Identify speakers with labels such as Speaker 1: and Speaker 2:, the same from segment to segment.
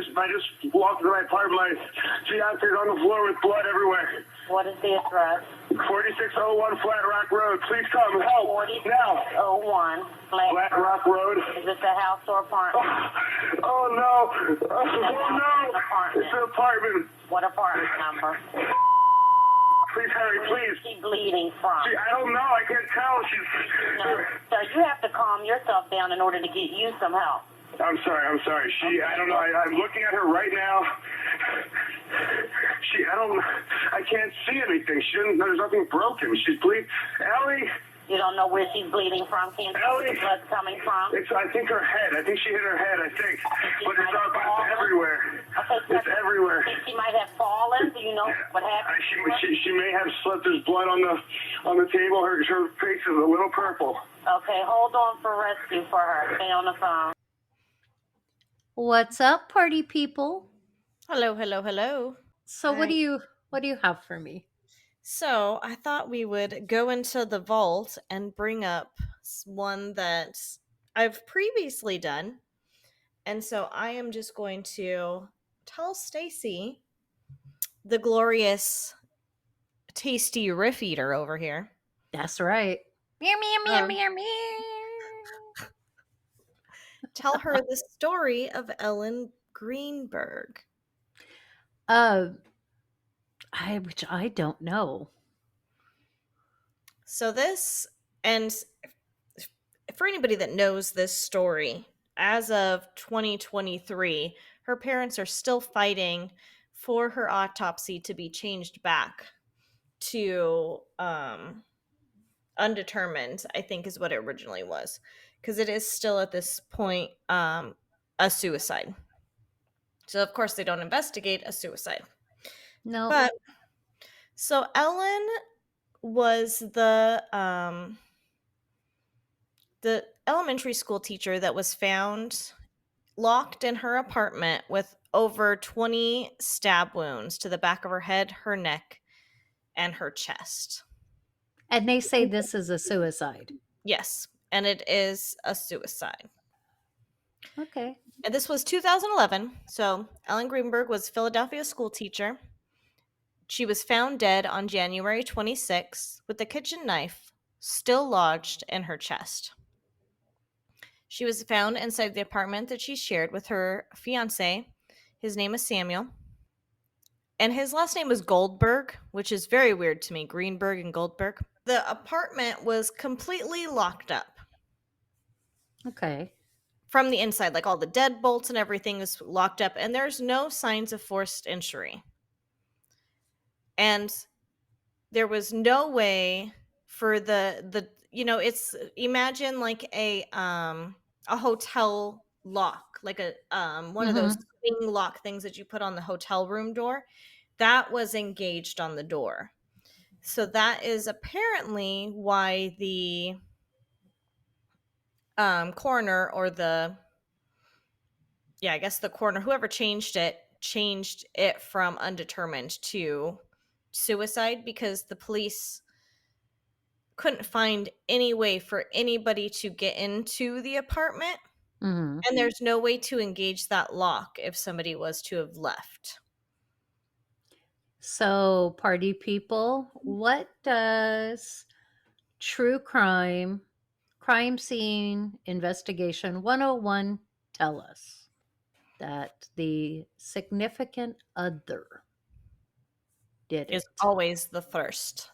Speaker 1: just walked to my apartment. My fiance's on the floor with blood everywhere.
Speaker 2: What is the address?
Speaker 1: 4601 Flat Rock Road. Please come help now.
Speaker 2: 4601
Speaker 1: Flat Rock Road.
Speaker 2: Is it the house or apartment?
Speaker 1: Oh no! Oh no! It's an apartment.
Speaker 2: What apartment number?
Speaker 1: Please hurry,
Speaker 2: Where
Speaker 1: please.
Speaker 2: is she bleeding from?
Speaker 1: I don't know. I can't tell.
Speaker 2: No, sir, you have to calm yourself down in order to get you some help.
Speaker 1: I'm sorry. I don't know. I'm looking at her right now. I can't see anything. There's nothing broken. She's bleeding. Ellie!
Speaker 2: You don't know where she's bleeding from? Can't you see where the blood's coming from?
Speaker 1: I think her head. I think she hit her head, I think. But it's everywhere.
Speaker 2: Okay,
Speaker 1: it's everywhere.
Speaker 2: She might have fallen. Do you know what happened?
Speaker 1: She may have slipped. There's blood on the table. Her face is a little purple.
Speaker 2: Okay, hold on for rescue for her. Stay on the phone.
Speaker 3: What's up, party people?
Speaker 4: Hello.
Speaker 3: So
Speaker 4: Hi.
Speaker 3: what do you have for me?
Speaker 4: So I thought we would go into the vault and bring up one that I've previously done. And so I am just going to tell Stacy, the glorious, tasty riff eater over here.
Speaker 3: That's right. Meow, meow, meow, meow, meow.
Speaker 4: Tell her the story of Ellen Greenberg.
Speaker 3: Which I don't know.
Speaker 4: So this, and for anybody that knows this story, as of 2023, her parents are still fighting for her autopsy to be changed back to undetermined, I think is what it originally was, because it is still at this point a suicide. So of course they don't investigate a suicide.
Speaker 3: No.
Speaker 4: But so Ellen was the elementary school teacher that was found locked in her apartment with over 20 stab wounds to the back of her head, her neck, and her chest.
Speaker 3: And they say this is a suicide.
Speaker 4: Yes, and it is a suicide.
Speaker 3: Okay.
Speaker 4: And this was 2011. So Ellen Greenberg was a Philadelphia school teacher. She was found dead on January 26th with a kitchen knife still lodged in her chest. She was found inside the apartment that she shared with her fiancé. His name is Samuel. And his last name was Goldberg, which is very weird to me. Greenberg and Goldberg. The apartment was completely locked up.
Speaker 3: Okay.
Speaker 4: From the inside, like all the deadbolts and everything is locked up, and there's no signs of forced entry. And there was no way for the it's, imagine like a hotel lock, like a one of those swing lock things that you put on the hotel room door. That was engaged on the door. So that is apparently why the coroner, or the coroner, whoever changed it from undetermined to suicide, because the police couldn't find any way for anybody to get into the apartment.
Speaker 3: Mm-hmm.
Speaker 4: And there's no way to engage that lock if somebody was to have left.
Speaker 3: So, party people, what does true crime scene investigation 101 tell us? That the significant other did
Speaker 4: Is
Speaker 3: it.
Speaker 4: always the first.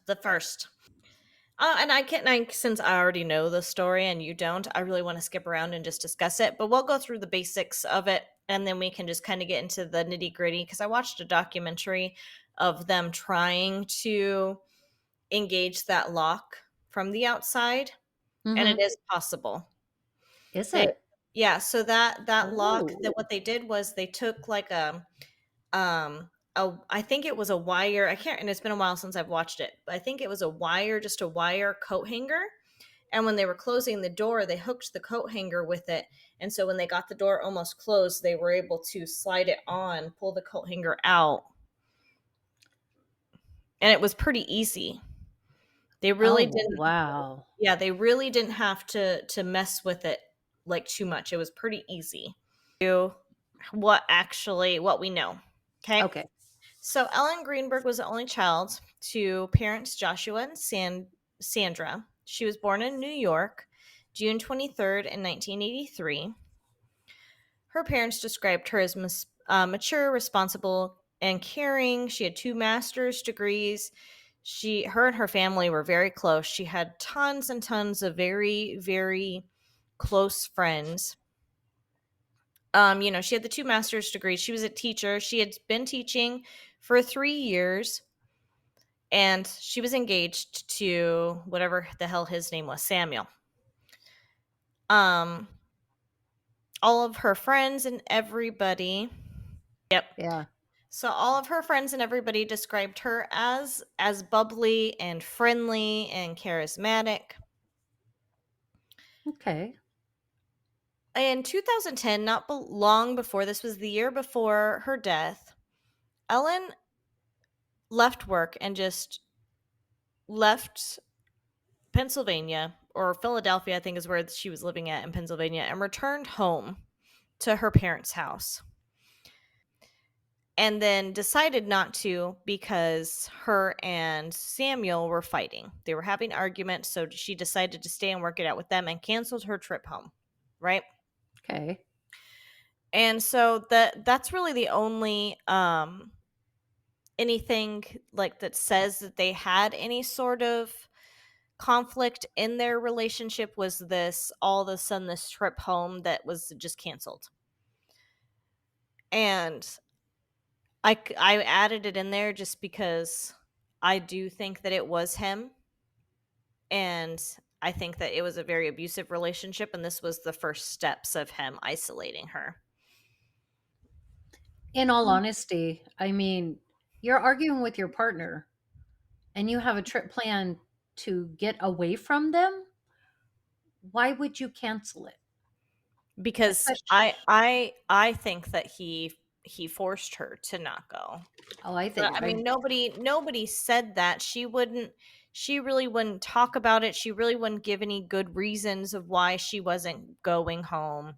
Speaker 4: And since I already know the story and you don't, I really want to skip around and just discuss it. But we'll go through the basics of it, and then we can just kind of get into the nitty gritty. Because I watched a documentary of them trying to engage that lock from the outside, and it is possible.
Speaker 3: Is it?
Speaker 4: Yeah. So that lock, that what they did was they took like I think it was a wire. I can't, and it's been a while since I've watched it, but I think it was just a wire coat hanger. And when they were closing the door, they hooked the coat hanger with it. And so when they got the door almost closed, they were able to slide it on, pull the coat hanger out. And it was pretty easy. They really didn't.
Speaker 3: Wow.
Speaker 4: Yeah, they really didn't have to mess with it like too much. It was pretty easy. what we know. Okay.
Speaker 3: Okay.
Speaker 4: So Ellen Greenberg was the only child to parents Joshua and Sandra. She was born in New York, June 23rd in 1983. Her parents described her as mature, responsible, and caring. She had 2 master's degrees. Her and her family were very close. She had tons and tons of very, very close friends. She had the 2 master's degrees. She was a teacher. She had been teaching for 3 years, and she was engaged to whatever the hell his name was, Samuel. Um, all of her friends and everybody. Yep.
Speaker 3: Yeah.
Speaker 4: So all of her friends and everybody described her as bubbly and friendly and charismatic.
Speaker 3: Okay.
Speaker 4: In 2010, not long before, this was the year before her death, Ellen left work and just left Pennsylvania, or Philadelphia, I think is where she was living at in Pennsylvania, and returned home to her parents' house. And then decided not to because her and Samuel were fighting. They were having arguments, so she decided to stay and work it out with them and canceled her trip home, right?
Speaker 3: Okay.
Speaker 4: And so that's really the only anything like that says that they had any sort of conflict in their relationship was this all of a sudden this trip home that was just canceled. And I added it in there just because I do think that it was him, and I think that it was a very abusive relationship, and this was the first steps of him isolating her.
Speaker 3: In all honesty, I mean, you're arguing with your partner and you have a trip planned to get away from them. Why would you cancel it?
Speaker 4: Because
Speaker 3: Especially,
Speaker 4: I think that he forced her to not go.
Speaker 3: oh, I
Speaker 4: But
Speaker 3: think
Speaker 4: I mean, nobody said that. She really wouldn't talk about it. She really wouldn't give any good reasons of why she wasn't going home.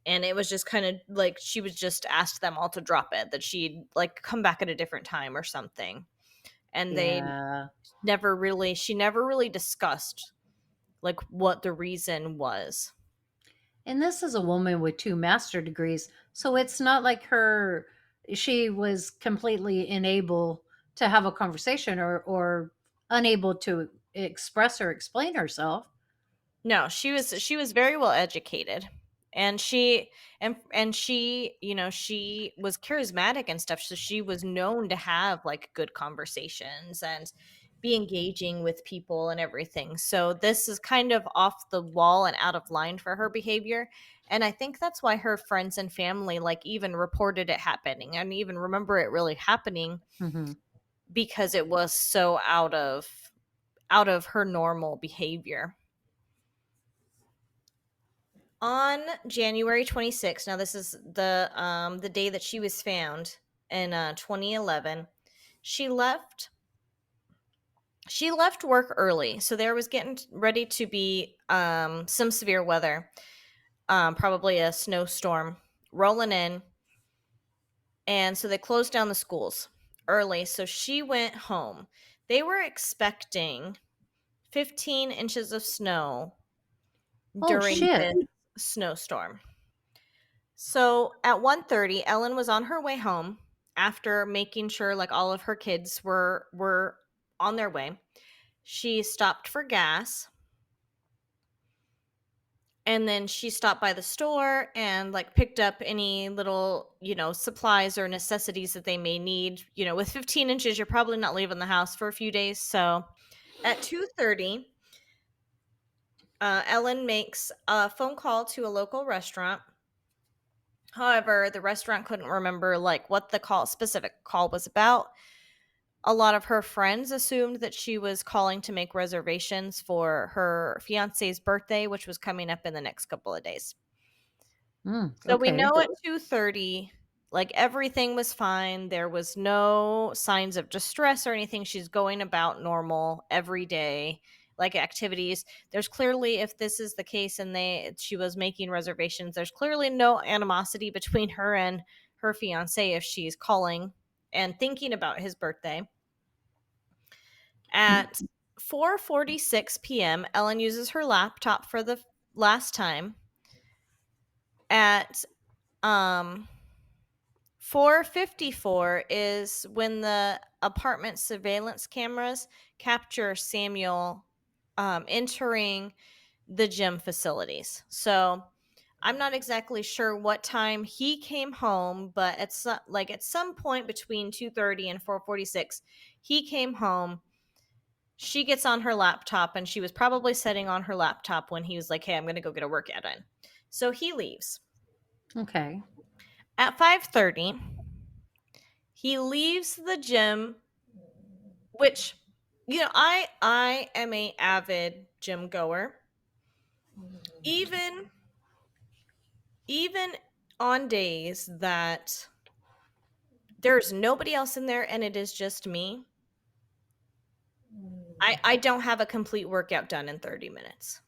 Speaker 4: And it was just kind of like she was just asked them all to drop it, that she'd like come back at a different time or something. And
Speaker 3: yeah.
Speaker 4: she never really discussed like what the reason was.
Speaker 3: And this is a woman with 2 master degrees, so it's not like she was completely unable to have a conversation or unable to express or explain herself.
Speaker 4: No, she was very well educated, and she she was charismatic and stuff, so she was known to have like good conversations and be engaging with people and everything. So this is kind of off the wall and out of line for her behavior, and I think that's why her friends and family like even reported it happening and even remember it really happening,
Speaker 3: Hmm.
Speaker 4: because it was so out of her normal behavior. On January 26th, now this is the day that she was found in 2011. She left work early, so there was getting ready to be some severe weather, probably a snowstorm rolling in, and so they closed down the schools early. So she went home. They were expecting 15 inches of snow
Speaker 3: Oh,
Speaker 4: during
Speaker 3: shit.
Speaker 4: this snowstorm. So at 1:30, Ellen was on her way home after making sure like all of her kids were on their way. She stopped for gas, and then she stopped by the store and like picked up any little, supplies or necessities that they may need. With 15 inches, you're probably not leaving the house for a few days. So at 2:30, Ellen makes a phone call to a local restaurant. However, the restaurant couldn't remember like what the specific call was about. A lot of her friends assumed that she was calling to make reservations for her fiance's birthday, which was coming up in the next couple of days. So we
Speaker 3: Okay.
Speaker 4: know at 2:30 like everything was fine. There was no signs of distress or anything. She's going about normal every day. like activities. There's clearly, if this is the case and she was making reservations, there's clearly no animosity between her and her fiance if she's calling and thinking about his birthday. At 4:46 p.m., Ellen uses her laptop for the last time. At 4:54 is when the apartment surveillance cameras capture Samuel entering the gym facilities. So I'm not exactly sure what time he came home, but at some point between 2:30 and 4:46, he came home. She gets on her laptop, and she was probably sitting on her laptop when he was like, "Hey, I'm going to go get a workout in." So he leaves.
Speaker 3: Okay.
Speaker 4: At 5:30, he leaves the gym, which, I am a avid gym goer. Even even on days that there's nobody else in there and it is just me, I don't have a complete workout done in 30 minutes.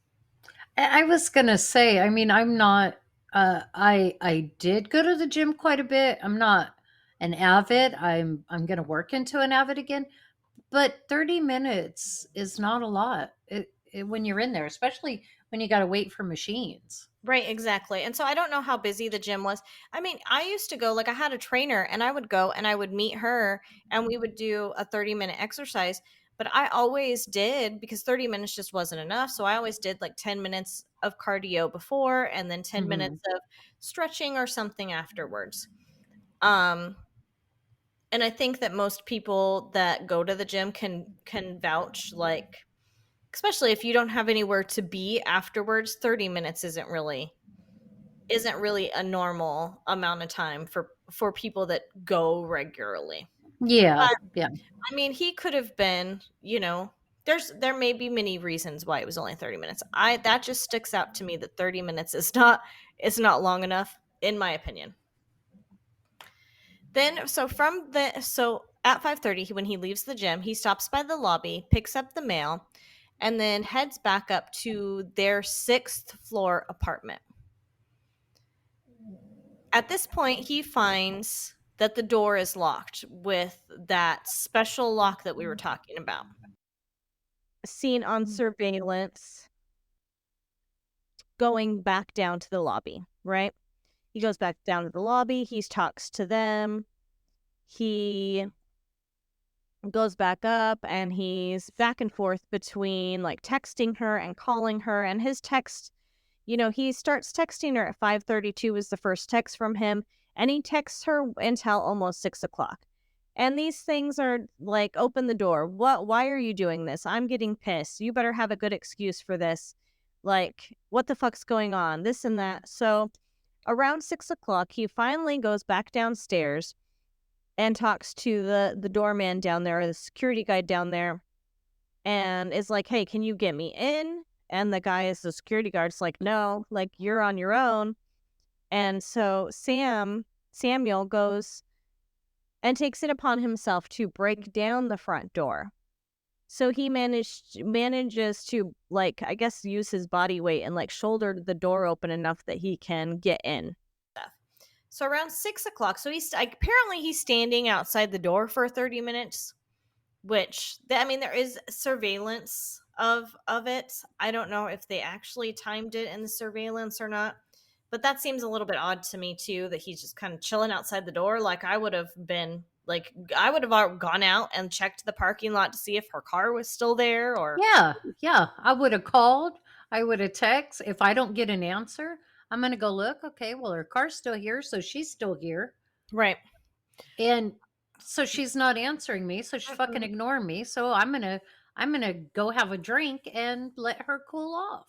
Speaker 3: I was gonna say, I mean, I'm not. I did go to the gym quite a bit. I'm not an avid. I'm gonna work into an avid again. But 30 minutes is not a lot when you're in there, especially when you got to wait for machines.
Speaker 4: Right, exactly. And so I don't know how busy the gym was. I mean, I used to go, like, I had a trainer, and I would go and I would meet her, and we would do a 30-minute exercise. But I always did, because 30 minutes just wasn't enough. So I always did like 10 minutes of cardio before and then 10
Speaker 3: Hmm.
Speaker 4: minutes of stretching or something afterwards. Um, and I think that most people that go to the gym can vouch, like, especially if you don't have anywhere to be afterwards, 30 minutes isn't really a normal amount of time for people that go regularly.
Speaker 3: Yeah,
Speaker 4: But
Speaker 3: yeah,
Speaker 4: I mean, he could have been, there may be many reasons why it was only 30 minutes. I That just sticks out to me, that 30 minutes is not long enough, in my opinion. Then so at 5:30, when he leaves the gym, he stops by the lobby, picks up the mail, and then heads back up to their 6th floor apartment. At this point, he finds that the door is locked with that special lock that we were talking about. Seen on surveillance going back down to the lobby, right? He goes back down to the lobby, he talks to them, he goes back up, and he's back and forth between like texting her and calling her. And his text, he starts texting her at 5:32 is the first text from him, and he texts her until almost 6 o'clock. And these things are like, open the door. Why are you doing this? I'm getting pissed. You better have a good excuse for this. Like, what the fuck's going on? This and that. So around 6 o'clock, he finally goes back downstairs and talks to the doorman down there, or the security guy down there, and is like, "Hey, can you get me in?" And the security guard's like, "No, like, you're on your own." And so Samuel goes and takes it upon himself to break down the front door. So he manages to, like, I guess, use his body weight and like shoulder the door open enough that he can get in. So around 6 o'clock, so apparently he's standing outside the door for 30 minutes, which, I mean, there is surveillance of it. I don't know if they actually timed it in the surveillance or not, but that seems a little bit odd to me too, that he's just kind of chilling outside the door. Like, I would have gone out and checked the parking lot to see if her car was still there, or
Speaker 3: yeah, yeah. I would have called. I would have texted. If I don't get an answer, I'm gonna go look. Okay, well, her car's still here, so she's still here,
Speaker 4: right.
Speaker 3: and so she's not answering me. So she's fucking ignoring me. So I'm gonna go have a drink and let her cool off.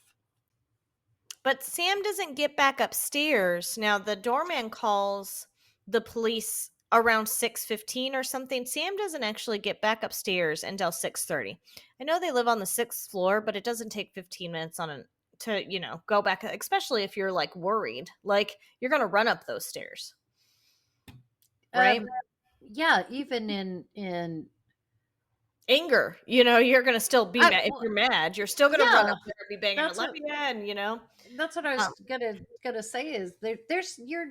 Speaker 4: But Sam doesn't get back upstairs. Now the doorman calls the police around 6:15 or something. Sam doesn't actually get back upstairs until 6:30. I know they live on the 6th floor, but it doesn't take 15 minutes to, go back, especially if you're like worried. Like, you're going to run up those stairs, right?
Speaker 3: Yeah, even in
Speaker 4: anger. You're gonna still be mad. If
Speaker 3: Well,
Speaker 4: you're mad, you're still gonna run
Speaker 3: yeah,
Speaker 4: up there and be banging,
Speaker 3: that's
Speaker 4: let
Speaker 3: what
Speaker 4: me in.
Speaker 3: that's what I
Speaker 4: Um,
Speaker 3: was gonna say is there's you're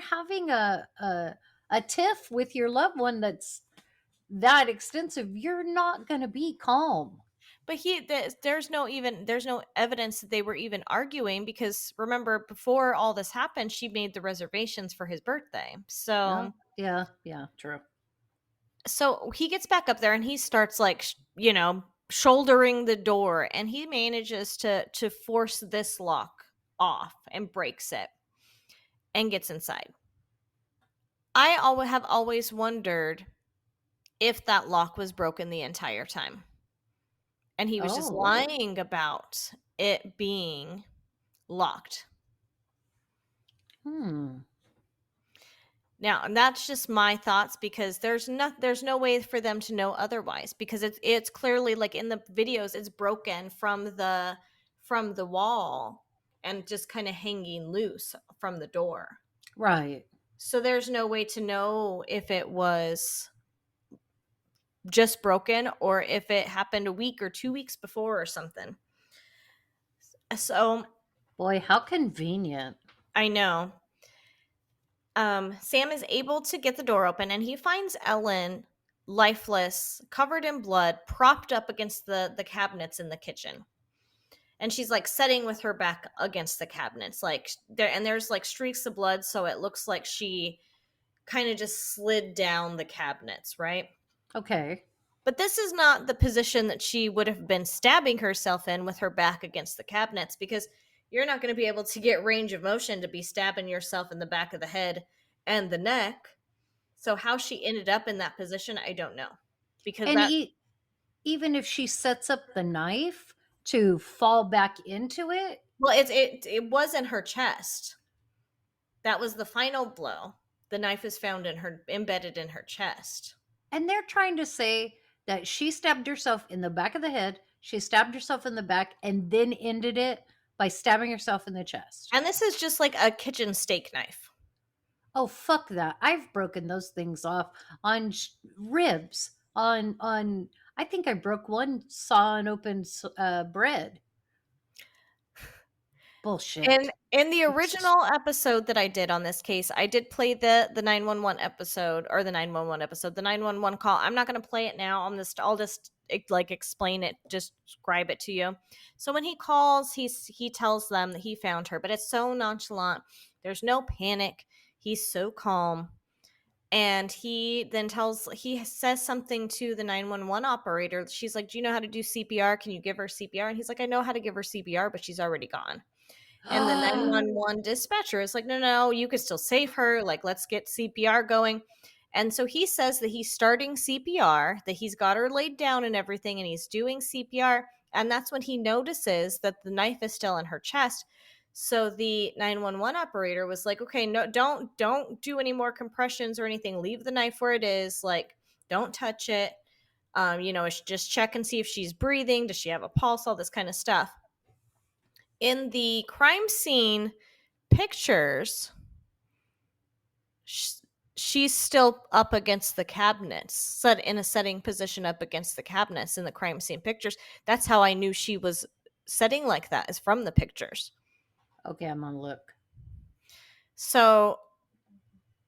Speaker 3: having a tiff with your loved one that's that extensive. You're not gonna be calm.
Speaker 4: but there's no evidence that they were even arguing, because remember, before all this happened, she made the reservations for his birthday.
Speaker 3: Yeah, yeah, true.
Speaker 4: So he gets back up there and he starts like shouldering the door, and he manages to force this lock off and breaks it and gets inside. Have always wondered if that lock was broken the entire time, and he was just
Speaker 3: Oh,
Speaker 4: lying about it being locked.
Speaker 3: hmm.
Speaker 4: Now, and that's just my thoughts, because there's no way for them to know otherwise, because it's clearly, like in the videos, it's broken from the wall and just kind of hanging loose from the door.
Speaker 3: Right.
Speaker 4: So there's no way to know if it was just broken or if it happened a week or 2 weeks before or something. So
Speaker 3: Boy, how convenient.
Speaker 4: I know. Sam is able to get the door open, and he finds Ellen lifeless, covered in blood, propped up against the cabinets in the kitchen. And she's like sitting with her back against the cabinets, like there's like streaks of blood, so it looks like she kind of just slid down the cabinets, right?
Speaker 3: Okay.
Speaker 4: But this is not the position that she would have been stabbing herself in, with her back against the cabinets, because you're not going to be able to get range of motion to be stabbing yourself in the back of the head and the neck. So how she ended up in that position, I don't know. Because
Speaker 3: And
Speaker 4: that
Speaker 3: even if she sets up the knife to fall back into it,
Speaker 4: well, it was in her chest. That was the final blow. The knife is found in her, embedded in her chest.
Speaker 3: and they're trying to say that she stabbed herself in the back of the head, she stabbed herself in the back, and then ended it by stabbing herself in the chest.
Speaker 4: And this is just like a kitchen steak knife.
Speaker 3: Oh, fuck that. I've broken those things off on ribs, on I think I broke one saw and open bread.
Speaker 4: And
Speaker 3: Bullshit.
Speaker 4: in the
Speaker 3: It's just
Speaker 4: original episode that I did on this case, I did play the 911 episode, or the 911 episode, the 911 call. I'm not going to play it now. I'll just like explain it, just describe it to you. So when he calls, he tells them that he found her, but it's so nonchalant. There's no panic. He's so calm. And he says something to the 911 operator. She's like, "Do you know how to do CPR? Can you give her CPR?" And he's like, "I know how to give her CPR, but she's already gone." And the 911 dispatcher is like, "No, no, you could still save her. Like, let's get CPR going." And so he says that he's starting CPR, that he's got her laid down and everything, and he's doing CPR. And that's when he notices that the knife is still in her chest. So the 911 operator was like, "Okay, no, don't do any more compressions or anything. Leave the knife where it is. Like, don't touch it. Just check and see if she's breathing. Does she have a pulse? All this kind of stuff." In the crime scene pictures, she's still up against the cabinets, set in a setting position up against the cabinets in the crime scene pictures. That's how I knew she was setting like that, is from the pictures.
Speaker 3: okay, I'm gonna look.
Speaker 4: So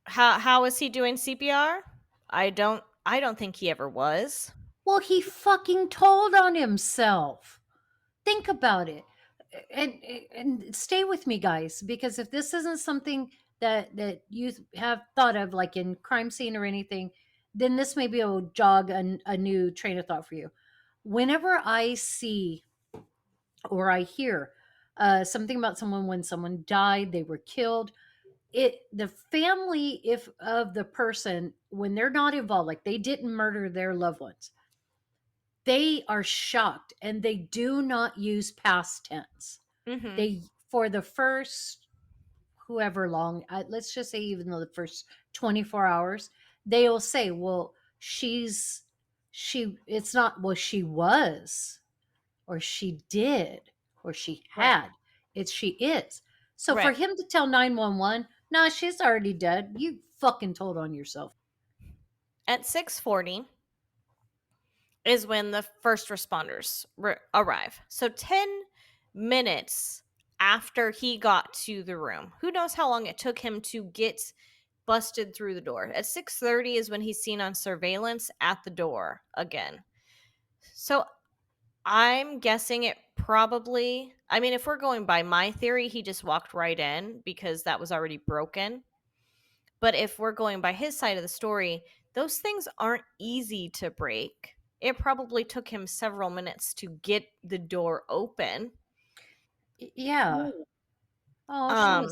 Speaker 4: how is he doing CPR? I don't think he ever was.
Speaker 3: Well, he fucking told on himself. Think about it. And stay with me, guys, because if this isn't something that you have thought of, like in crime scene or anything, then this maybe will jog a new train of thought for you. Whenever I see or I hear something about someone, when someone died, they were killed, the family, if of the person, when they're not involved, like they didn't murder their loved ones, they are shocked and they do not use past tense.
Speaker 4: Mm-hmm.
Speaker 3: They, for the first whoever long, let's just say even though the first 24 hours, they'll say, well, it's not, well, she was, or she did, or she
Speaker 4: Right.
Speaker 3: had. It's she is. So for
Speaker 4: Right.
Speaker 3: him to tell 911, nah, she's already dead, you fucking told on yourself.
Speaker 4: At 6:40, is when the first responders arrive. So 10 minutes after he got to the room. Who knows how long it took him to get busted through the door. At 6:30 is when he's seen on surveillance at the door again. So I'm guessing it probably, I mean, if we're going by my theory, he just walked right in because that was already broken. But if we're going by his side of the story, those things aren't easy to break. It probably took him several minutes to get the door open.
Speaker 3: Yeah. Oh,
Speaker 4: Um,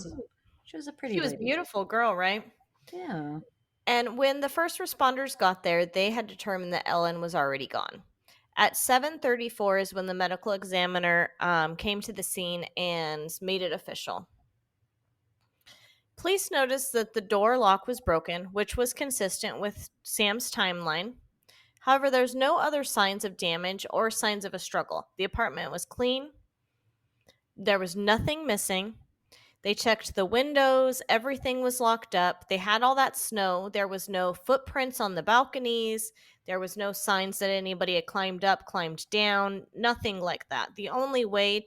Speaker 3: she was a
Speaker 4: she
Speaker 3: pretty
Speaker 4: was a
Speaker 3: lady.
Speaker 4: beautiful girl, right?
Speaker 3: Yeah.
Speaker 4: And when the first responders got there, they had determined that Ellen was already gone. At 7:34 is when the medical examiner came to the scene and made it official. Police noticed that the door lock was broken, which was consistent with Sam's timeline. However, there's no other signs of damage or signs of a struggle. The apartment was clean. There was nothing missing. They checked the windows, everything was locked up. They had all that snow. There was no footprints on the balconies. There was no signs that anybody had climbed up, climbed down, nothing like that. The only way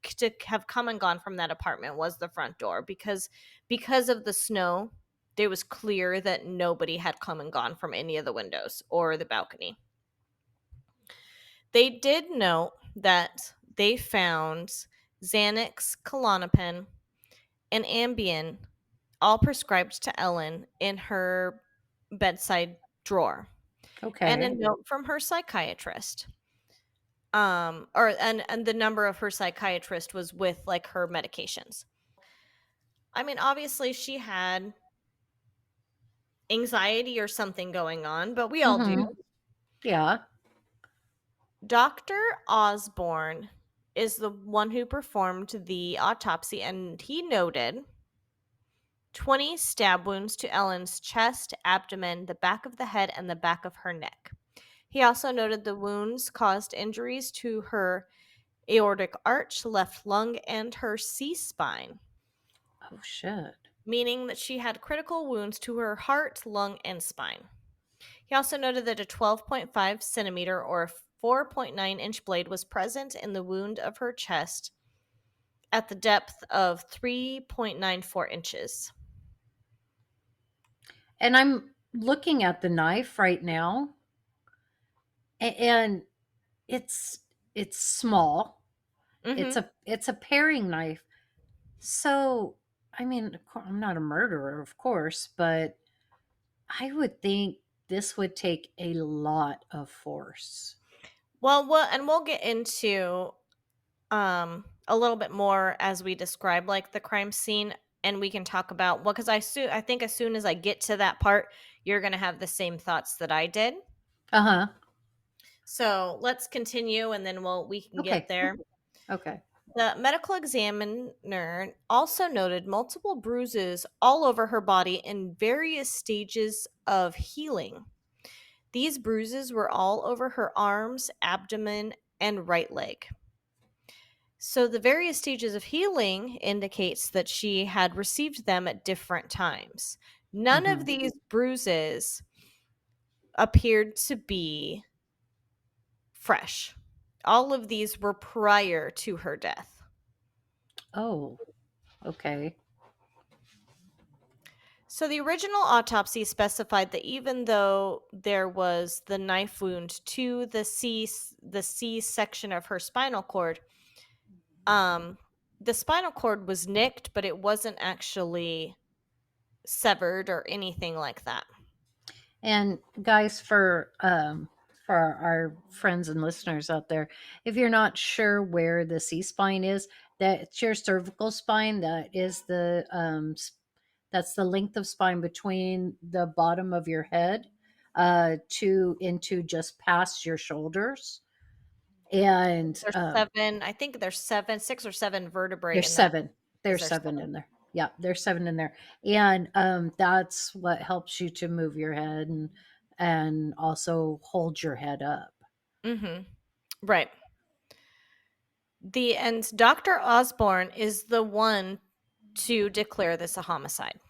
Speaker 4: to have come and gone from that apartment was the front door because of the snow. It was clear that nobody had come and gone from any of the windows or the balcony. They did note that they found Xanax, Klonopin, and Ambien, all prescribed to Ellen, in her bedside drawer, and a
Speaker 3: Okay.
Speaker 4: note from her psychiatrist. And the number of her psychiatrist was with like her medications. I mean, obviously she had anxiety or something going on, but we all
Speaker 3: Mm-hmm.
Speaker 4: do.
Speaker 3: Yeah.
Speaker 4: Dr. Osborne is the one who performed the autopsy, and he noted 20 stab wounds to Ellen's chest, abdomen, the back of the head, and the back of her neck. He also noted the wounds caused injuries to her aortic arch, left lung, and her C spine,
Speaker 3: Oh shit.
Speaker 4: meaning that she had critical wounds to her heart, lung, and spine. He also noted that a 12.5 centimeter or 4.9-inch blade was present in the wound of her chest at the depth of 3.94 inches.
Speaker 3: And I'm looking at the knife right now, and it's it's small.
Speaker 4: Mm-hmm.
Speaker 3: It's a paring knife. So, I mean, I'm not a murderer, of course, but I would think this would take a lot of force.
Speaker 4: Well, we'll get into a little bit more as we describe like the crime scene, and we can talk about, well, because I think as soon as I get to that part, you're gonna have the same thoughts that I did.
Speaker 3: Uh huh.
Speaker 4: So let's continue, and then we can get
Speaker 3: Okay.
Speaker 4: there.
Speaker 3: Okay.
Speaker 4: The medical examiner also noted multiple bruises all over her body in various stages of healing. These bruises were all over her arms, abdomen, and right leg. So the various stages of healing indicates that she had received them at different times. None of
Speaker 3: Hmm.
Speaker 4: these bruises appeared to be fresh. All of these were prior to her death.
Speaker 3: Oh, okay.
Speaker 4: So the original autopsy specified that even though there was the knife wound to the C section of her spinal cord, um the spinal cord was nicked, but it wasn't actually severed or anything like that.
Speaker 3: And guys, for our friends and listeners out there, if you're not sure where the C spine is, that's your cervical spine. That is that's the length of spine between the bottom of your head to into just past your shoulders. And
Speaker 4: There's seven, I think there's 6 or 7 vertebrae
Speaker 3: there's
Speaker 4: in that.
Speaker 3: seven.
Speaker 4: Is
Speaker 3: There's
Speaker 4: there
Speaker 3: seven
Speaker 4: 7?
Speaker 3: in there. Yeah, there's seven in there, and that's what helps you to move your head and also hold your head up.
Speaker 4: Mm-hmm. Right. And Dr. Osborne is the one to declare this a homicide.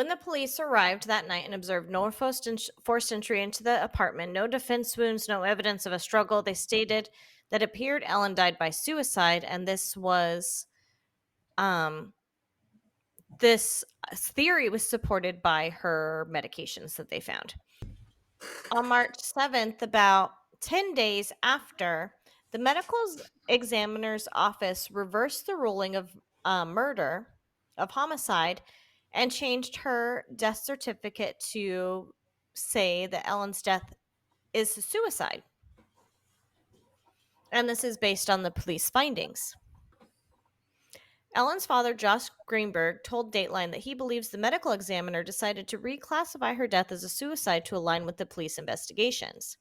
Speaker 4: When the police arrived that night and observed no forced entry into the apartment, no defense wounds, no evidence of a struggle, they stated that it appeared Ellen died by suicide, and um, this theory was supported by her medications that they found. On March 7th, about 10 days after, the medical examiner's office reversed the ruling of murder, of homicide, and changed her death certificate to say that Ellen's death is a suicide. And this is based on the police findings. Ellen's father, Josh Greenberg, told Dateline that he believes the medical examiner decided to reclassify her death as a suicide to align with the police investigations.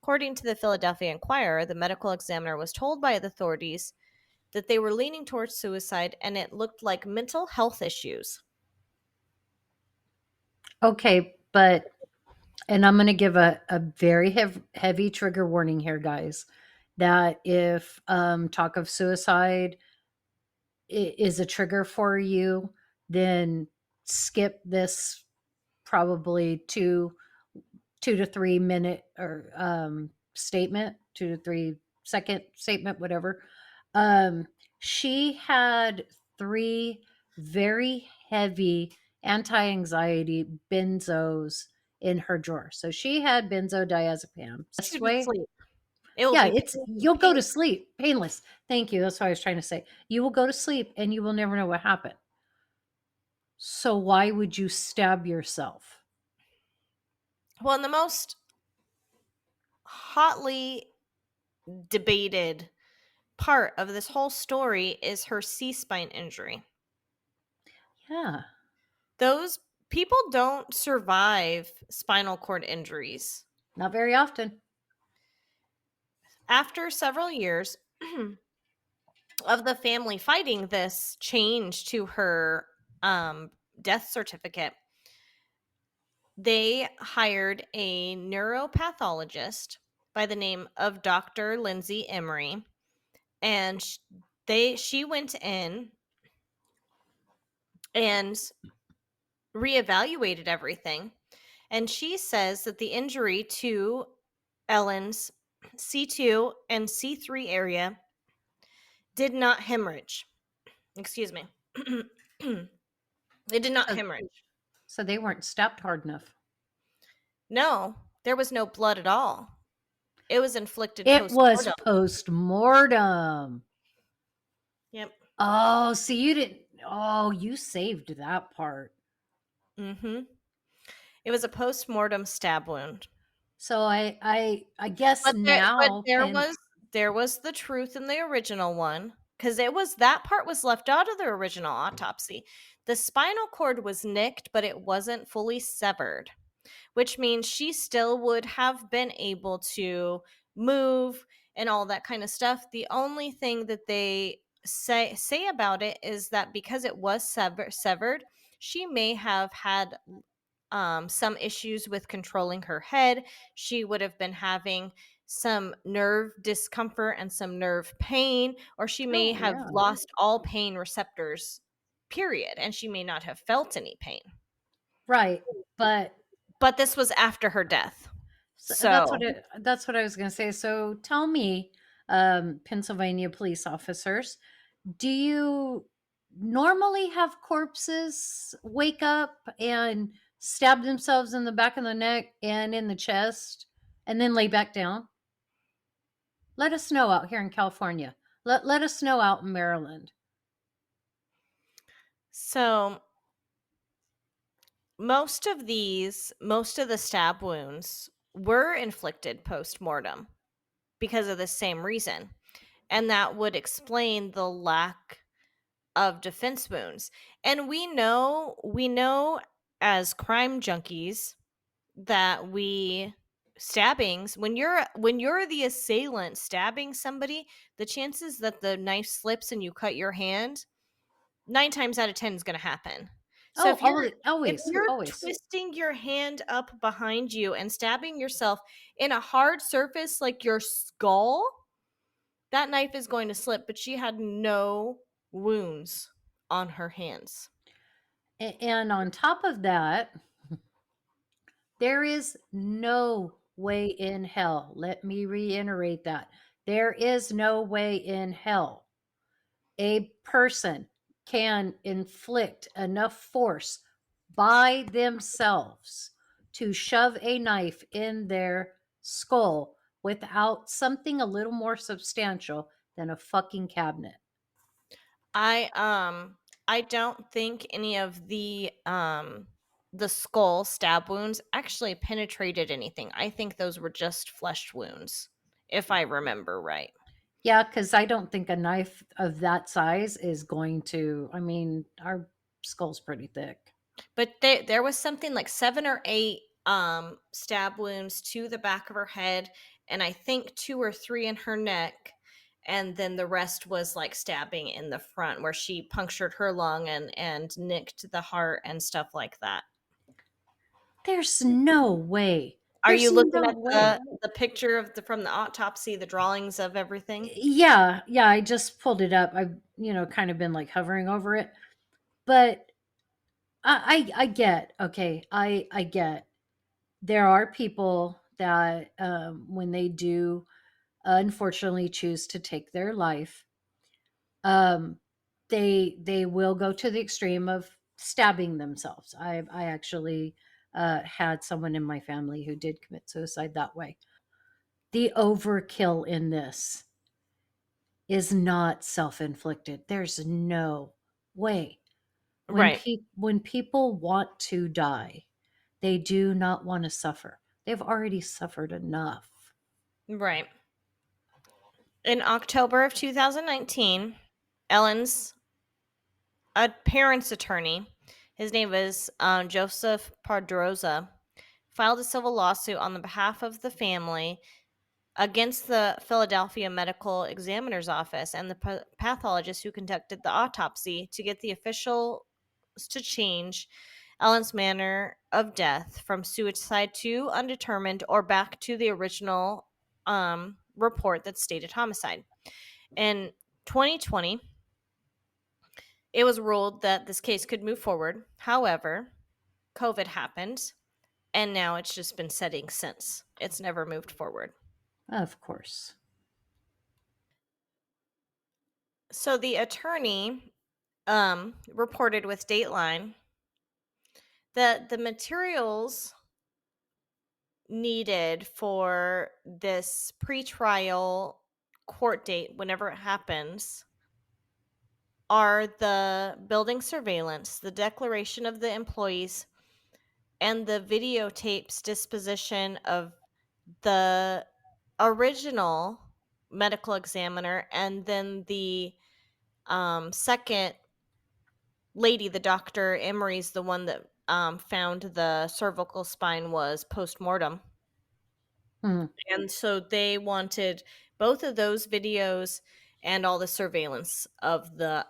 Speaker 4: According to the Philadelphia Inquirer, the medical examiner was told by the authorities that they were leaning towards suicide and it looked like mental health issues.
Speaker 3: Okay, but, and I'm going to give a very heavy trigger warning here, guys, that if talk of suicide is a trigger for you, then skip this probably 2 to 3 minute or statement, 2 to 3 second statement, whatever. She had 3 very heavy anti-anxiety benzos in her drawer. So she had benzodiazepam. Best
Speaker 4: She would
Speaker 3: way,
Speaker 4: sleep. It will
Speaker 3: yeah,
Speaker 4: be
Speaker 3: it's you'll go to sleep painless. Thank you. That's what I was trying to say. You will go to sleep and you will never know what happened. So why would you stab yourself?
Speaker 4: well, and the most hotly debated part of this whole story is her C-spine injury.
Speaker 3: Yeah.
Speaker 4: Those people don't survive spinal cord injuries.
Speaker 3: Not very often.
Speaker 4: After several years of the family fighting this change to her death certificate, they hired a neuropathologist by the name of Dr. Lindsay Emery, and she went in and reevaluated everything. And she says that the injury to Ellen's C2 and C3 area did not hemorrhage. Excuse me. It did not
Speaker 3: So,
Speaker 4: hemorrhage.
Speaker 3: so they weren't stabbed hard enough.
Speaker 4: No, there was no blood at all. It was inflicted
Speaker 3: It was
Speaker 4: post-mortem.
Speaker 3: post-mortem.
Speaker 4: Yep.
Speaker 3: Oh, so you didn't. Oh, you saved that part.
Speaker 4: Mm-hmm. It was a post-mortem stab wound.
Speaker 3: So I guess
Speaker 4: But
Speaker 3: now and
Speaker 4: there was the truth in the original one, because that part was left out of the original autopsy. The spinal cord was nicked, but it wasn't fully severed, which means she still would have been able to move and all that kind of stuff. The only thing that they say about it is that because it was severed, she may have had some issues with controlling her head. She would have been having some nerve discomfort and some nerve pain, or she may
Speaker 3: oh
Speaker 4: have
Speaker 3: yeah,
Speaker 4: lost all pain receptors, period, and she may not have felt any pain.
Speaker 3: right. But
Speaker 4: this was after her death.
Speaker 3: that's
Speaker 4: So
Speaker 3: what I was going to say. So tell me, Pennsylvania police officers, do you normally have corpses wake up and stab themselves in the back of the neck and in the chest and then lay back down? Let us know out here in California. Let us know out in Maryland.
Speaker 4: So most of the stab wounds were inflicted post-mortem because of the same reason. And that would explain the lack of defense wounds. And we know as crime junkies that stabbings, when you're the assailant stabbing somebody, the chances that the knife slips and you cut your hand, 9 times out of 10 is going to happen. So
Speaker 3: Oh,
Speaker 4: if you're
Speaker 3: always.
Speaker 4: twisting your hand up behind you and stabbing yourself in a hard surface like your skull, that knife is going to slip. But she had no wounds on her hands.
Speaker 3: And on top of that, there is no way in hell. Let me reiterate that. There is no way in hell a person can inflict enough force by themselves to shove a knife in their skull without something a little more substantial than a fucking cabinet.
Speaker 4: I don't think any of the skull stab wounds actually penetrated anything. I think those were just flesh wounds, if I remember right.
Speaker 3: Yeah, because I don't think a knife of that size is going to. I mean, our skull's pretty thick.
Speaker 4: But there was something like 7 or 8 stab wounds to the back of her head, and I think 2 or 3 in her neck, and then the rest was like stabbing in the front where she punctured her lung and nicked the heart and stuff like that.
Speaker 3: There's no way.
Speaker 4: Are
Speaker 3: There's
Speaker 4: you looking
Speaker 3: no
Speaker 4: at
Speaker 3: way.
Speaker 4: the picture of the from the autopsy, the drawings of everything?
Speaker 3: Yeah, yeah, I just pulled it up. I've, kind of been like hovering over it. But I get, okay, I get. There are people that when they do unfortunately choose to take their life, um they will go to the extreme of stabbing themselves. I actually had someone in my family who did commit suicide that way. The overkill in this is not self-inflicted. There's no way.
Speaker 4: Right,
Speaker 3: When people want to die, they do not want to suffer. They've already suffered enough.
Speaker 4: right. In October of 2019, Ellen's a parent's attorney, his name was Joseph Pardroza, filed a civil lawsuit on the behalf of the family against the Philadelphia Medical Examiner's Office and the pathologist who conducted the autopsy to get the officials to change Ellen's manner of death from suicide to undetermined or back to the original report that stated homicide. In 2020, it was ruled that this case could move forward. However, COVID happened, and now it's just been setting since. It's never moved forward.
Speaker 3: Of course.
Speaker 4: So the attorney reported with Dateline that the materials needed for this pretrial court date, whenever it happens, are the building surveillance, the declaration of the employees, and the videotapes disposition of the original medical examiner, and then the second lady, the Dr. Emery's the one that found the cervical spine was post-mortem.
Speaker 3: Hmm.
Speaker 4: And so they wanted both of those videos and all the surveillance of the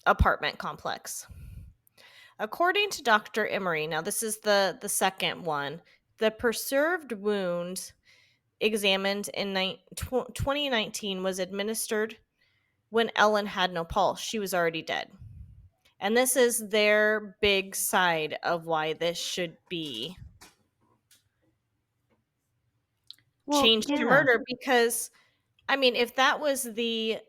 Speaker 4: apartment complex. According to Dr. Emery, now this is the second one, the preserved wound examined in 2019 was administered when Ellen had no pulse. She was already dead. And this is their big side of why this should be
Speaker 3: Well,
Speaker 4: changed to
Speaker 3: yeah.
Speaker 4: murder, because I mean, if that was the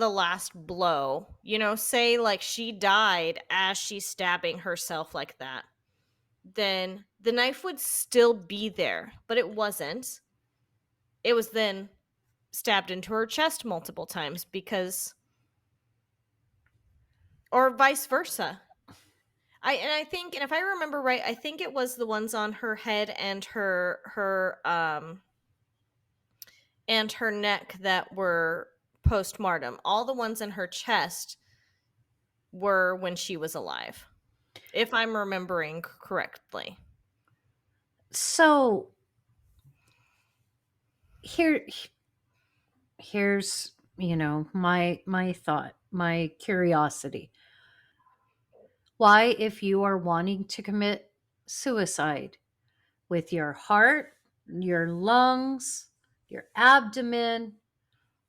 Speaker 4: last blow, say like she died as she's stabbing herself like that, then the knife would still be there, but it wasn't. It was then stabbed into her chest multiple times because, or vice versa. I think, and if I remember right, I think it was the ones on her head and her neck that were postmortem. All the ones in her chest were when she was alive, if I'm remembering correctly.
Speaker 3: So here here's, my thought, my curiosity. Why, if you are wanting to commit suicide with your heart, your lungs, your abdomen,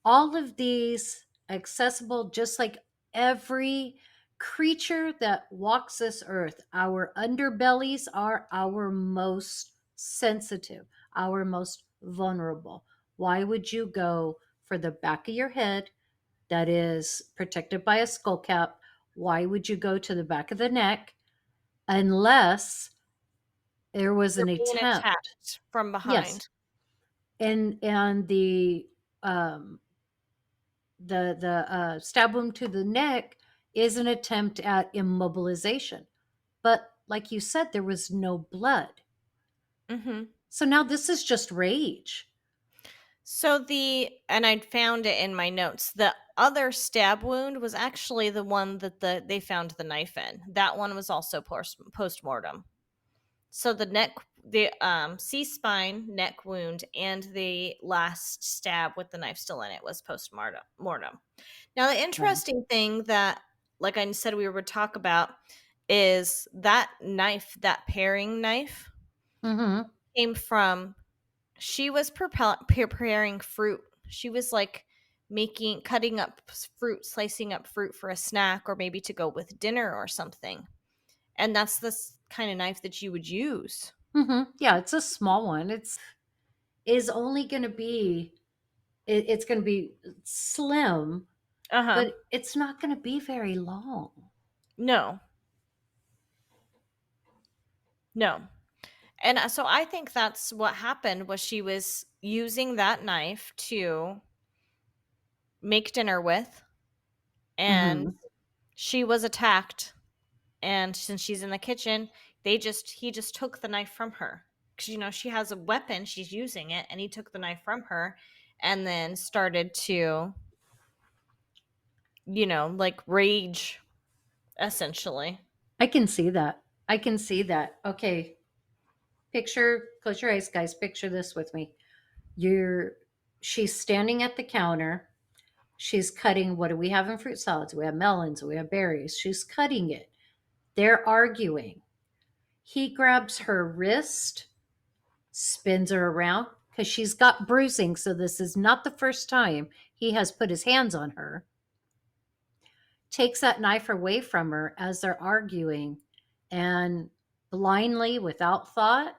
Speaker 3: all of these accessible, just like every creature that walks this earth, our underbellies are our most sensitive, our most vulnerable. Why would you go for the back of your head that is protected by a skull cap? Why would you go to the back of the neck unless there was
Speaker 4: You're
Speaker 3: an
Speaker 4: being
Speaker 3: attempt?
Speaker 4: attacked from
Speaker 3: Yes.
Speaker 4: behind.
Speaker 3: And um the stab wound to the neck is an attempt at immobilization. But like you said, there was no blood.
Speaker 4: Mm-hmm.
Speaker 3: So now this is just rage.
Speaker 4: So and I found it in my notes. The other stab wound was actually the one that they found the knife in. That one was also post mortem. So the C spine neck wound, and the last stab with the knife still in it was post mortem. Now, the
Speaker 3: Yeah.
Speaker 4: interesting thing that, like I said, we would talk about is that knife, that paring knife,
Speaker 3: Mm-hmm.
Speaker 4: came from, she was preparing fruit. She was like cutting up fruit, slicing up fruit for a snack or maybe to go with dinner or something. And that's this kind of knife that you would use.
Speaker 3: Mm-hmm. Yeah, it's a small one. It's is only going to be it's going to be slim,
Speaker 4: Uh huh.
Speaker 3: but it's not going to be very long.
Speaker 4: No, no. And so I think that's what happened was she was using that knife to make dinner with, and
Speaker 3: Mm-hmm.
Speaker 4: she was attacked, and since she's in the kitchen, he just took the knife from her, because she has a weapon, she's using it, and he took the knife from her and then started to like rage, essentially.
Speaker 3: I can see that. I can see that. Okay, picture, close your eyes, guys. Picture this with me. You're She's standing at the counter. She's cutting, what do we have in fruit salads? We have melons, we have berries. She's cutting it. They're arguing. He grabs her wrist, spins her around because she's got bruising. So this is not the first time he has put his hands on her. Takes that knife away from her as they're arguing, and blindly, without thought,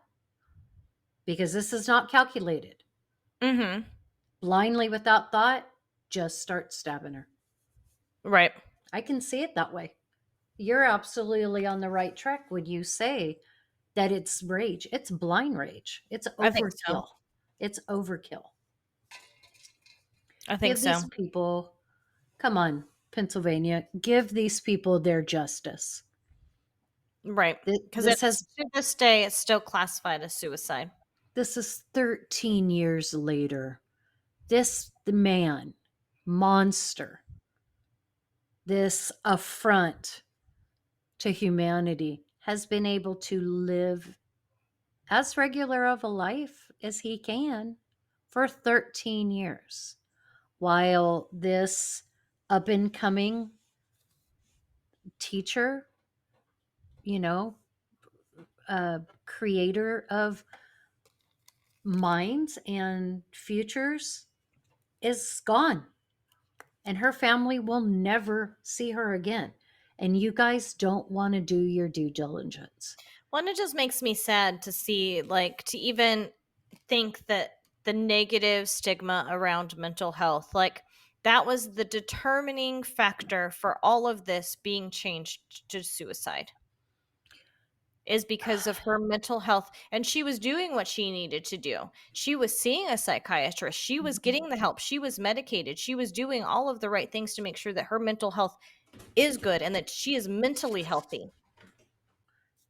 Speaker 3: because this is not calculated,
Speaker 4: Mm-hmm.
Speaker 3: blindly, without thought, just starts stabbing her.
Speaker 4: Right.
Speaker 3: I can see it that way. You're absolutely on the right track when you say that it's rage. It's blind rage. It's
Speaker 4: I think so.
Speaker 3: overkill. It's overkill.
Speaker 4: I think
Speaker 3: Give
Speaker 4: so.
Speaker 3: these people, come on, Pennsylvania, give these people their justice.
Speaker 4: Right. Because
Speaker 3: This
Speaker 4: it's
Speaker 3: has
Speaker 4: to this day, it's still classified as suicide.
Speaker 3: this is 13 years later. This man, monster, this affront to humanity has been able to live as regular of a life as he can for 13 years, while this up and coming teacher, you know, creator of minds and futures, is gone. And her family will never see her again. And you guys don't want to do your due diligence.
Speaker 4: Well, and it just makes me sad to see, like, to even think that the negative stigma around mental health, like, that was the determining factor for all of this being changed to suicide, is because of her mental health. And she was doing what she needed to do. She was seeing a psychiatrist. She was getting the help. She was medicated. She was doing all of the right things to make sure that her mental health is good and that she is mentally healthy.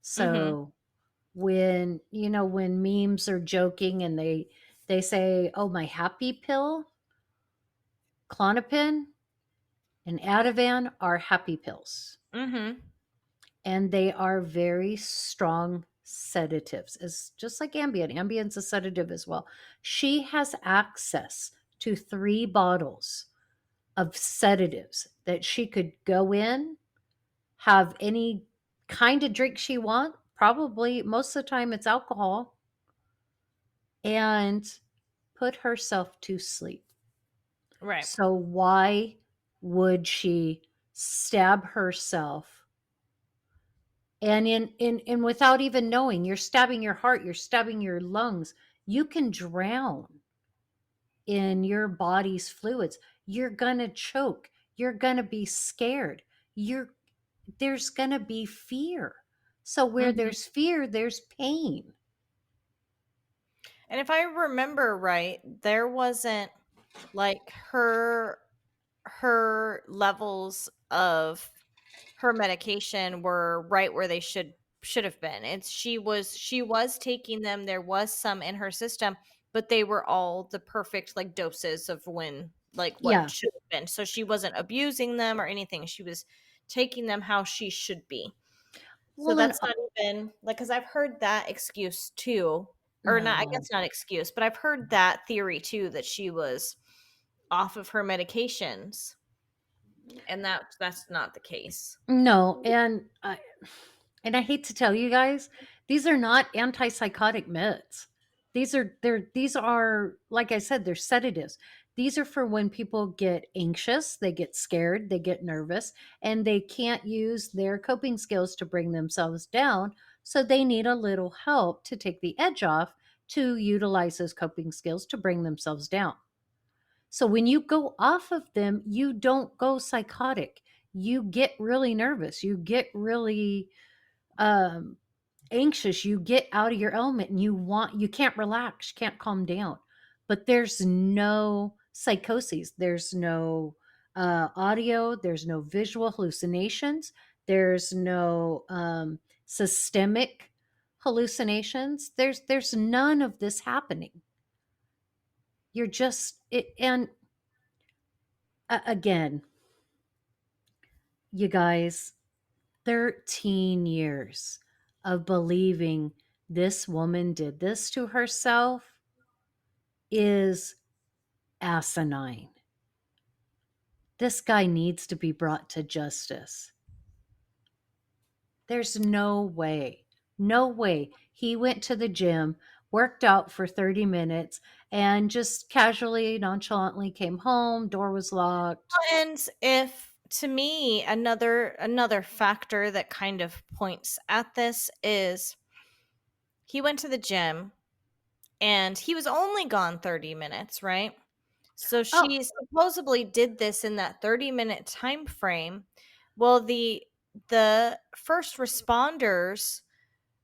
Speaker 4: Mm-hmm.
Speaker 3: So when memes are joking and they say, "Oh, my happy pill, Clonopin and Ativan are happy pills."
Speaker 4: Mm-hmm.
Speaker 3: And they are very strong sedatives. It's just like Ambien. Ambien's a sedative as well. She has access to 3 bottles of sedatives that she could go in, have any kind of drink she want, probably most of the time it's alcohol, and put herself to sleep.
Speaker 4: Right.
Speaker 3: So why would she stab herself, and in without even knowing, you're stabbing your heart, you're stabbing your lungs. You can drown in your body's fluids. You're gonna choke. You're gonna be scared. You're There's gonna be fear. So where
Speaker 4: Mhm.
Speaker 3: there's fear, there's pain.
Speaker 4: And if I remember right, there wasn't like her levels of her medication were right where they should have been. It's she was taking them. There was some in her system, but they were all the perfect like doses of when like what
Speaker 3: Yeah.
Speaker 4: should have been. So she wasn't abusing them or anything. She was taking them how she should be. So
Speaker 3: Well, and
Speaker 4: that's not even like because I've heard that excuse too, or not. I
Speaker 3: no.
Speaker 4: guess not excuse, but I've heard that theory too that she was off of her medications, and that's not the case.
Speaker 3: No, and I hate to tell you guys, these are not antipsychotic meds. These are like I said, they're sedatives. These are for when people get anxious, they get scared, they get nervous, and they can't use their coping skills to bring themselves down, so they need a little help to take the edge off to utilize those coping skills to bring themselves down. So when you go off of them, you don't go psychotic. You get really nervous. You get really um, anxious. You get out of your element and you can't relax, you can't calm down. But there's no psychoses. There's no audio. There's no visual hallucinations. There's no systemic hallucinations. There's none of this happening. You're just it, and again, you guys, 13 years of believing this woman did this to herself is asinine. This guy needs to be brought to justice. There's no way, no way he went to the gym, worked out for 30 minutes, and just casually, nonchalantly came home, door was locked.
Speaker 4: And if to me another factor that kind of points at this is he went to the gym and he was only gone 30 minutes, right? So
Speaker 3: Oh,
Speaker 4: she supposedly did this in that 30-minute time frame. Well, the first responders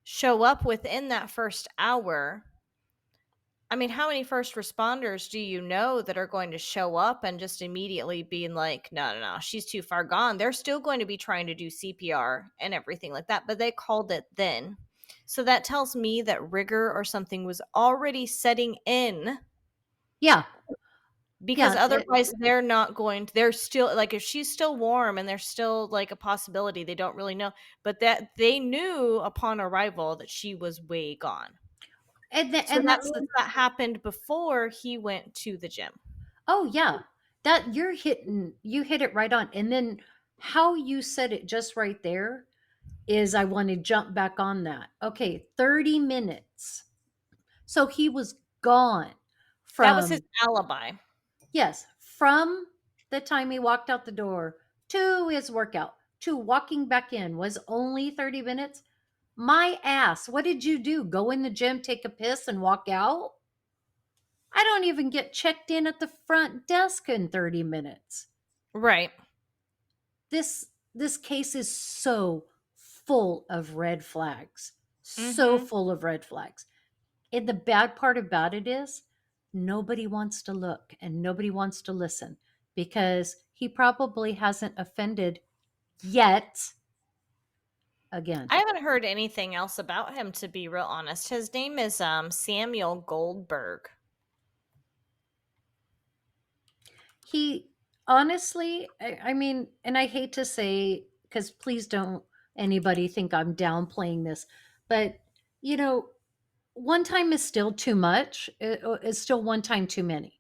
Speaker 4: show up within that first hour. I mean, how many first responders do you know that are going to show up and just immediately being like, no, no, no, she's too far gone? They're still going to be trying to do CPR and everything like that, but they called it then. So that tells me that rigor or something was already setting in
Speaker 3: yeah,
Speaker 4: because
Speaker 3: yeah.
Speaker 4: otherwise they're not going to, they're still like, if she's still warm and there's still like a possibility, they don't really know, but that they knew upon arrival that she was way gone. So
Speaker 3: And
Speaker 4: that
Speaker 3: that's
Speaker 4: means
Speaker 3: the
Speaker 4: that happened before he went to the gym.
Speaker 3: Oh yeah. That you hit it right on. And then how you said it just right there is I want to jump back on that. Okay, 30 minutes. So he was gone
Speaker 4: That was his
Speaker 3: from
Speaker 4: alibi.
Speaker 3: yes, from the time he walked out the door to his workout to walking back in was only 30 minutes. My ass, what did you do? Go in the gym, take a piss and walk out? I don't even get checked in at the front desk in 30 minutes.
Speaker 4: Right.
Speaker 3: This case is so full of red flags. So
Speaker 4: Mhm.
Speaker 3: full of red flags. And the bad part about it is nobody wants to look and nobody wants to listen because he probably hasn't offended yet again.
Speaker 4: I haven't heard anything else about him to be real honest. His name is Samuel Goldberg.
Speaker 3: He honestly, I mean, and I hate to say, because please don't anybody think I'm downplaying this, but you know, one time is still too much. It's still one time too many.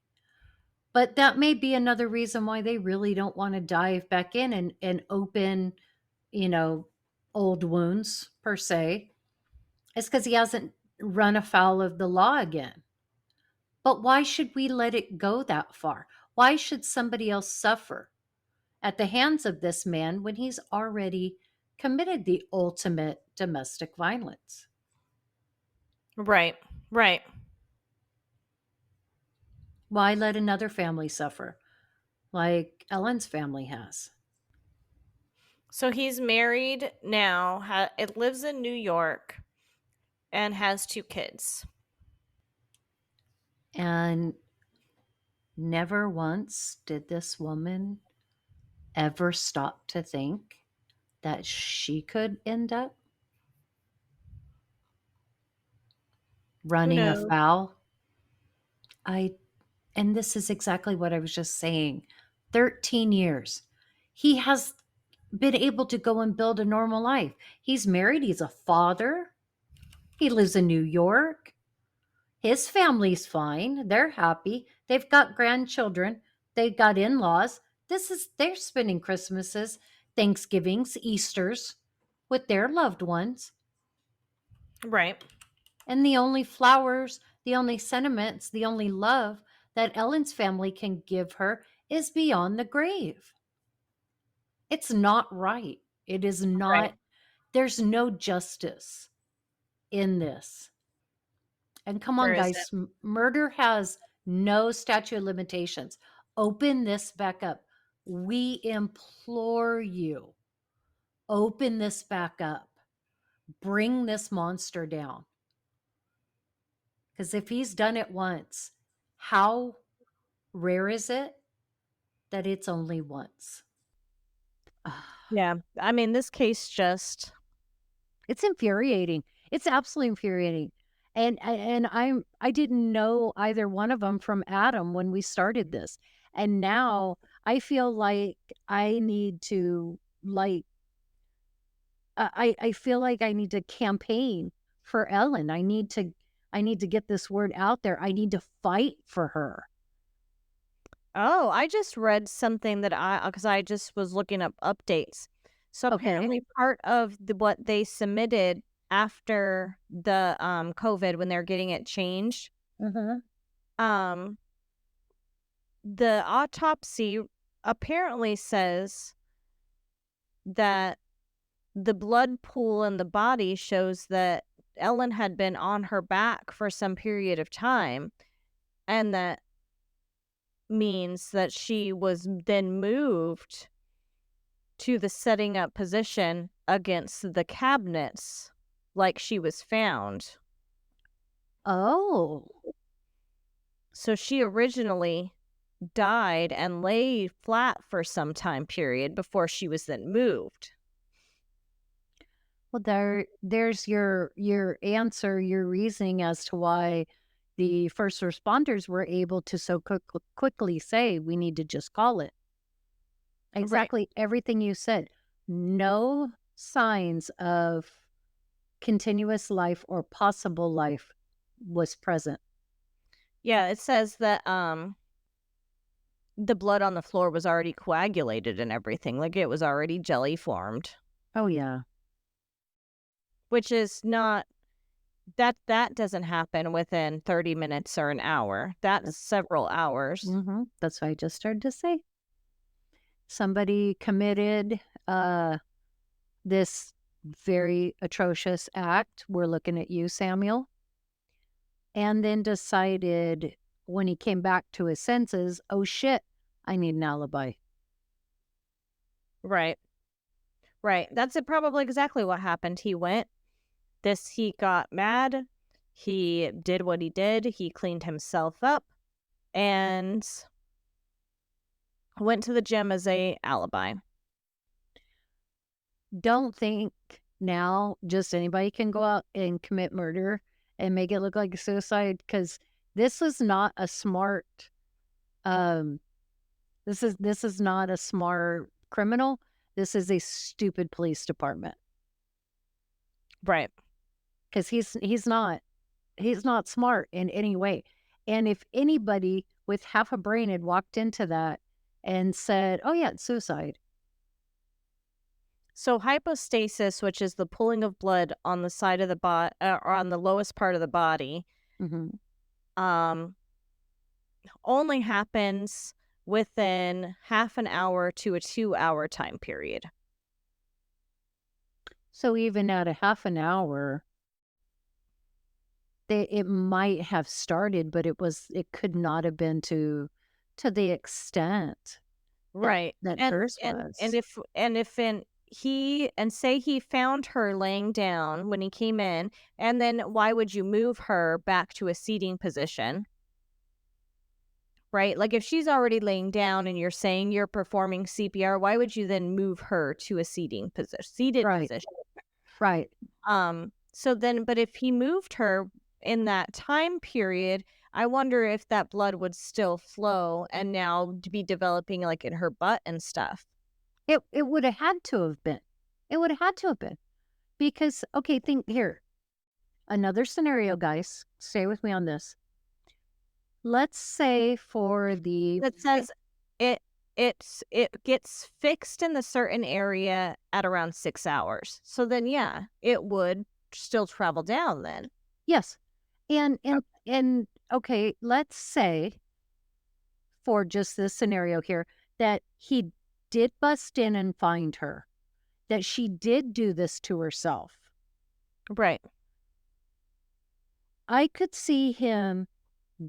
Speaker 3: But that may be another reason why they really don't want to dive back in and open, you know, old wounds per se. It's because he hasn't run afoul of the law again. But why should we let it go that far? Why should somebody else suffer? at the hands of this man when he's already committed the ultimate domestic violence?
Speaker 4: Right. Right.
Speaker 3: Why let another family suffer like Ellen's family has?
Speaker 4: So he's married now. It lives in New York and has 2 kids.
Speaker 3: And never once did this woman ever stop to think that she could end up
Speaker 4: Who
Speaker 3: running
Speaker 4: knows?
Speaker 3: afoul. I and this is exactly what I was just saying. 13 years. He has been able to go and build a normal life. He's married, he's a father. He lives in New York. His family's fine. They're happy. They've got grandchildren. They've got in-laws. They're spending Christmases, Thanksgivings, Easters with their loved ones.
Speaker 4: Right.
Speaker 3: And the only flowers, the only sentiments, the only love that Ellen's family can give her is beyond the grave. It's not right. It is
Speaker 4: Right.
Speaker 3: not, there's no justice in this. And come on,
Speaker 4: There isn't.
Speaker 3: guys, murder has no statute of limitations. Open this back up. We implore you, open this back up. Bring this monster down. Because if he's done it once, how rare is it that it's only once?
Speaker 4: Yeah. I mean, this case just
Speaker 3: It's infuriating. It's absolutely infuriating. I didn't know either one of them from Adam when we started this. And now I feel like I need to like I feel like I need to campaign for Ellen. I need to get this word out there. I need to fight for her.
Speaker 4: Oh, I just read something that because I just was looking up updates. So
Speaker 3: Okay.
Speaker 4: apparently part of what they submitted after the COVID when they're getting it changed,
Speaker 3: Mhm.
Speaker 4: um the autopsy apparently says that the blood pool in the body shows that Ellen had been on her back for some period of time, and that means that she was then moved to the setting up position against the cabinets like she was found.
Speaker 3: Oh.
Speaker 4: So she originally died and lay flat for some time period before she was then moved.
Speaker 3: Well, there's your answer, your reasoning as to why the first responders were able to so quickly say we need to just call it.
Speaker 4: Right.
Speaker 3: Exactly everything you said. No signs of continuous life or possible life was present.
Speaker 4: Yeah, it says that the blood on the floor was already coagulated and everything, like it was already jelly formed,
Speaker 3: Oh yeah.
Speaker 4: which is not that doesn't happen within 30 minutes or an hour. That's several hours.
Speaker 3: That's what I just started to say. Somebody committed this very atrocious act. We're looking at you, Samuel. And then decided when he came back to his senses, oh shit, I need an alibi.
Speaker 4: Right. Right. That's probably exactly what happened. He got mad. He did what he did. He cleaned himself up and went to the gym as a alibi.
Speaker 3: Don't think now just anybody can go out and commit murder and make it look like a suicide, because this is not a smart um this is not a smart criminal. This is a stupid police department,
Speaker 4: Right.
Speaker 3: because he's not smart in any way. And if anybody with half a brain had walked into that and said, oh yeah, it's suicide.
Speaker 4: So hypostasis, which is the pulling of blood on the side of the body or on the lowest part of the body,
Speaker 3: Hmm.
Speaker 4: um, only happens within half an hour to a 2-hour time period.
Speaker 3: So even at a half an hour, it might have started, but it could not have been to the extent that
Speaker 4: Right.
Speaker 3: that
Speaker 4: And
Speaker 3: hers
Speaker 4: and and
Speaker 3: was.
Speaker 4: if and if in he and say he found her laying down when he came in, and then why would you move her back to a seating position? Right? Like if she's already laying down and you're saying you're performing CPR, why would you then move her to a seated
Speaker 3: Right,
Speaker 4: position?
Speaker 3: right.
Speaker 4: So then, but if he moved her in that time period, I wonder if that blood would still flow and now to be developing like in her butt and stuff.
Speaker 3: It would have had to have been. It would have had to have been. Because, okay, think here. Another scenario, guys. Stay with me on this. Let's say for the
Speaker 4: That says it it gets fixed in the certain area at around 6 hours. So then yeah, it would still travel down then.
Speaker 3: yes. And okay, let's say for just this scenario here that he did bust in and find her, that she did do this to herself.
Speaker 4: Right.
Speaker 3: I could see him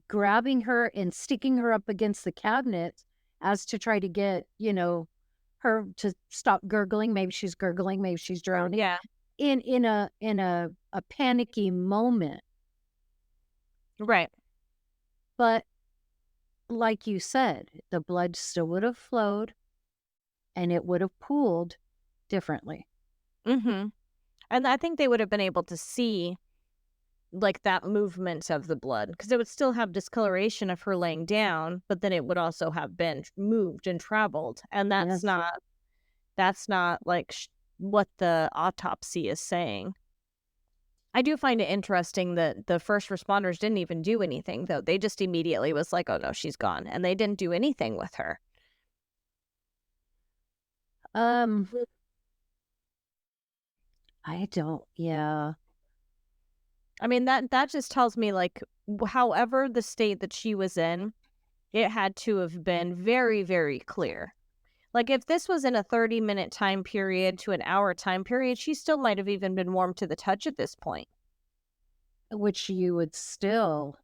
Speaker 3: grabbing her and sticking her up against the cabinet as to try to get, her to stop gurgling. Maybe she's gurgling, maybe she's drowning.
Speaker 4: Yeah.
Speaker 3: In a panicky moment.
Speaker 4: Right.
Speaker 3: But like you said, the blood still would have flowed and it would have pooled differently.
Speaker 4: Mhm. And I think they would have been able to see like that movement of the blood because it would still have discoloration of her laying down, but then it would also have been moved and traveled. And
Speaker 3: Yes.
Speaker 4: that's not like what the autopsy is saying. I do find it interesting that the first responders didn't even do anything though. They just immediately was like, "Oh no, she's gone." And they didn't do anything with her.
Speaker 3: Um, I don't, yeah.
Speaker 4: I mean, that just tells me like however the state that she was in, it had to have been very, very clear. Like if this was in a 30-minute time period to an hour time period, she still might have even been warm to the touch at this point.
Speaker 3: Which you would still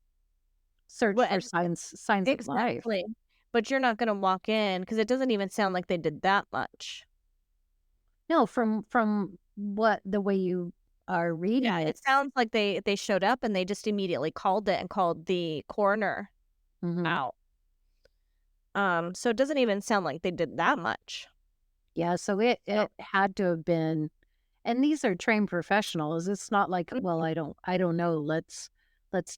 Speaker 3: search
Speaker 4: Well,
Speaker 3: for signs of life.
Speaker 4: exactly. But you're not going to walk in because it doesn't even sound like they did that much.
Speaker 3: No, from what the way you are reading
Speaker 4: Yeah, it
Speaker 3: it.
Speaker 4: sounds like they showed up and they just immediately called it and called the coroner
Speaker 3: Mhm.
Speaker 4: out. So it doesn't even sound like they did that much.
Speaker 3: Yeah, so it had to have been, and these are trained professionals. It's not like,
Speaker 4: Mm,
Speaker 3: well, I don't know. Let's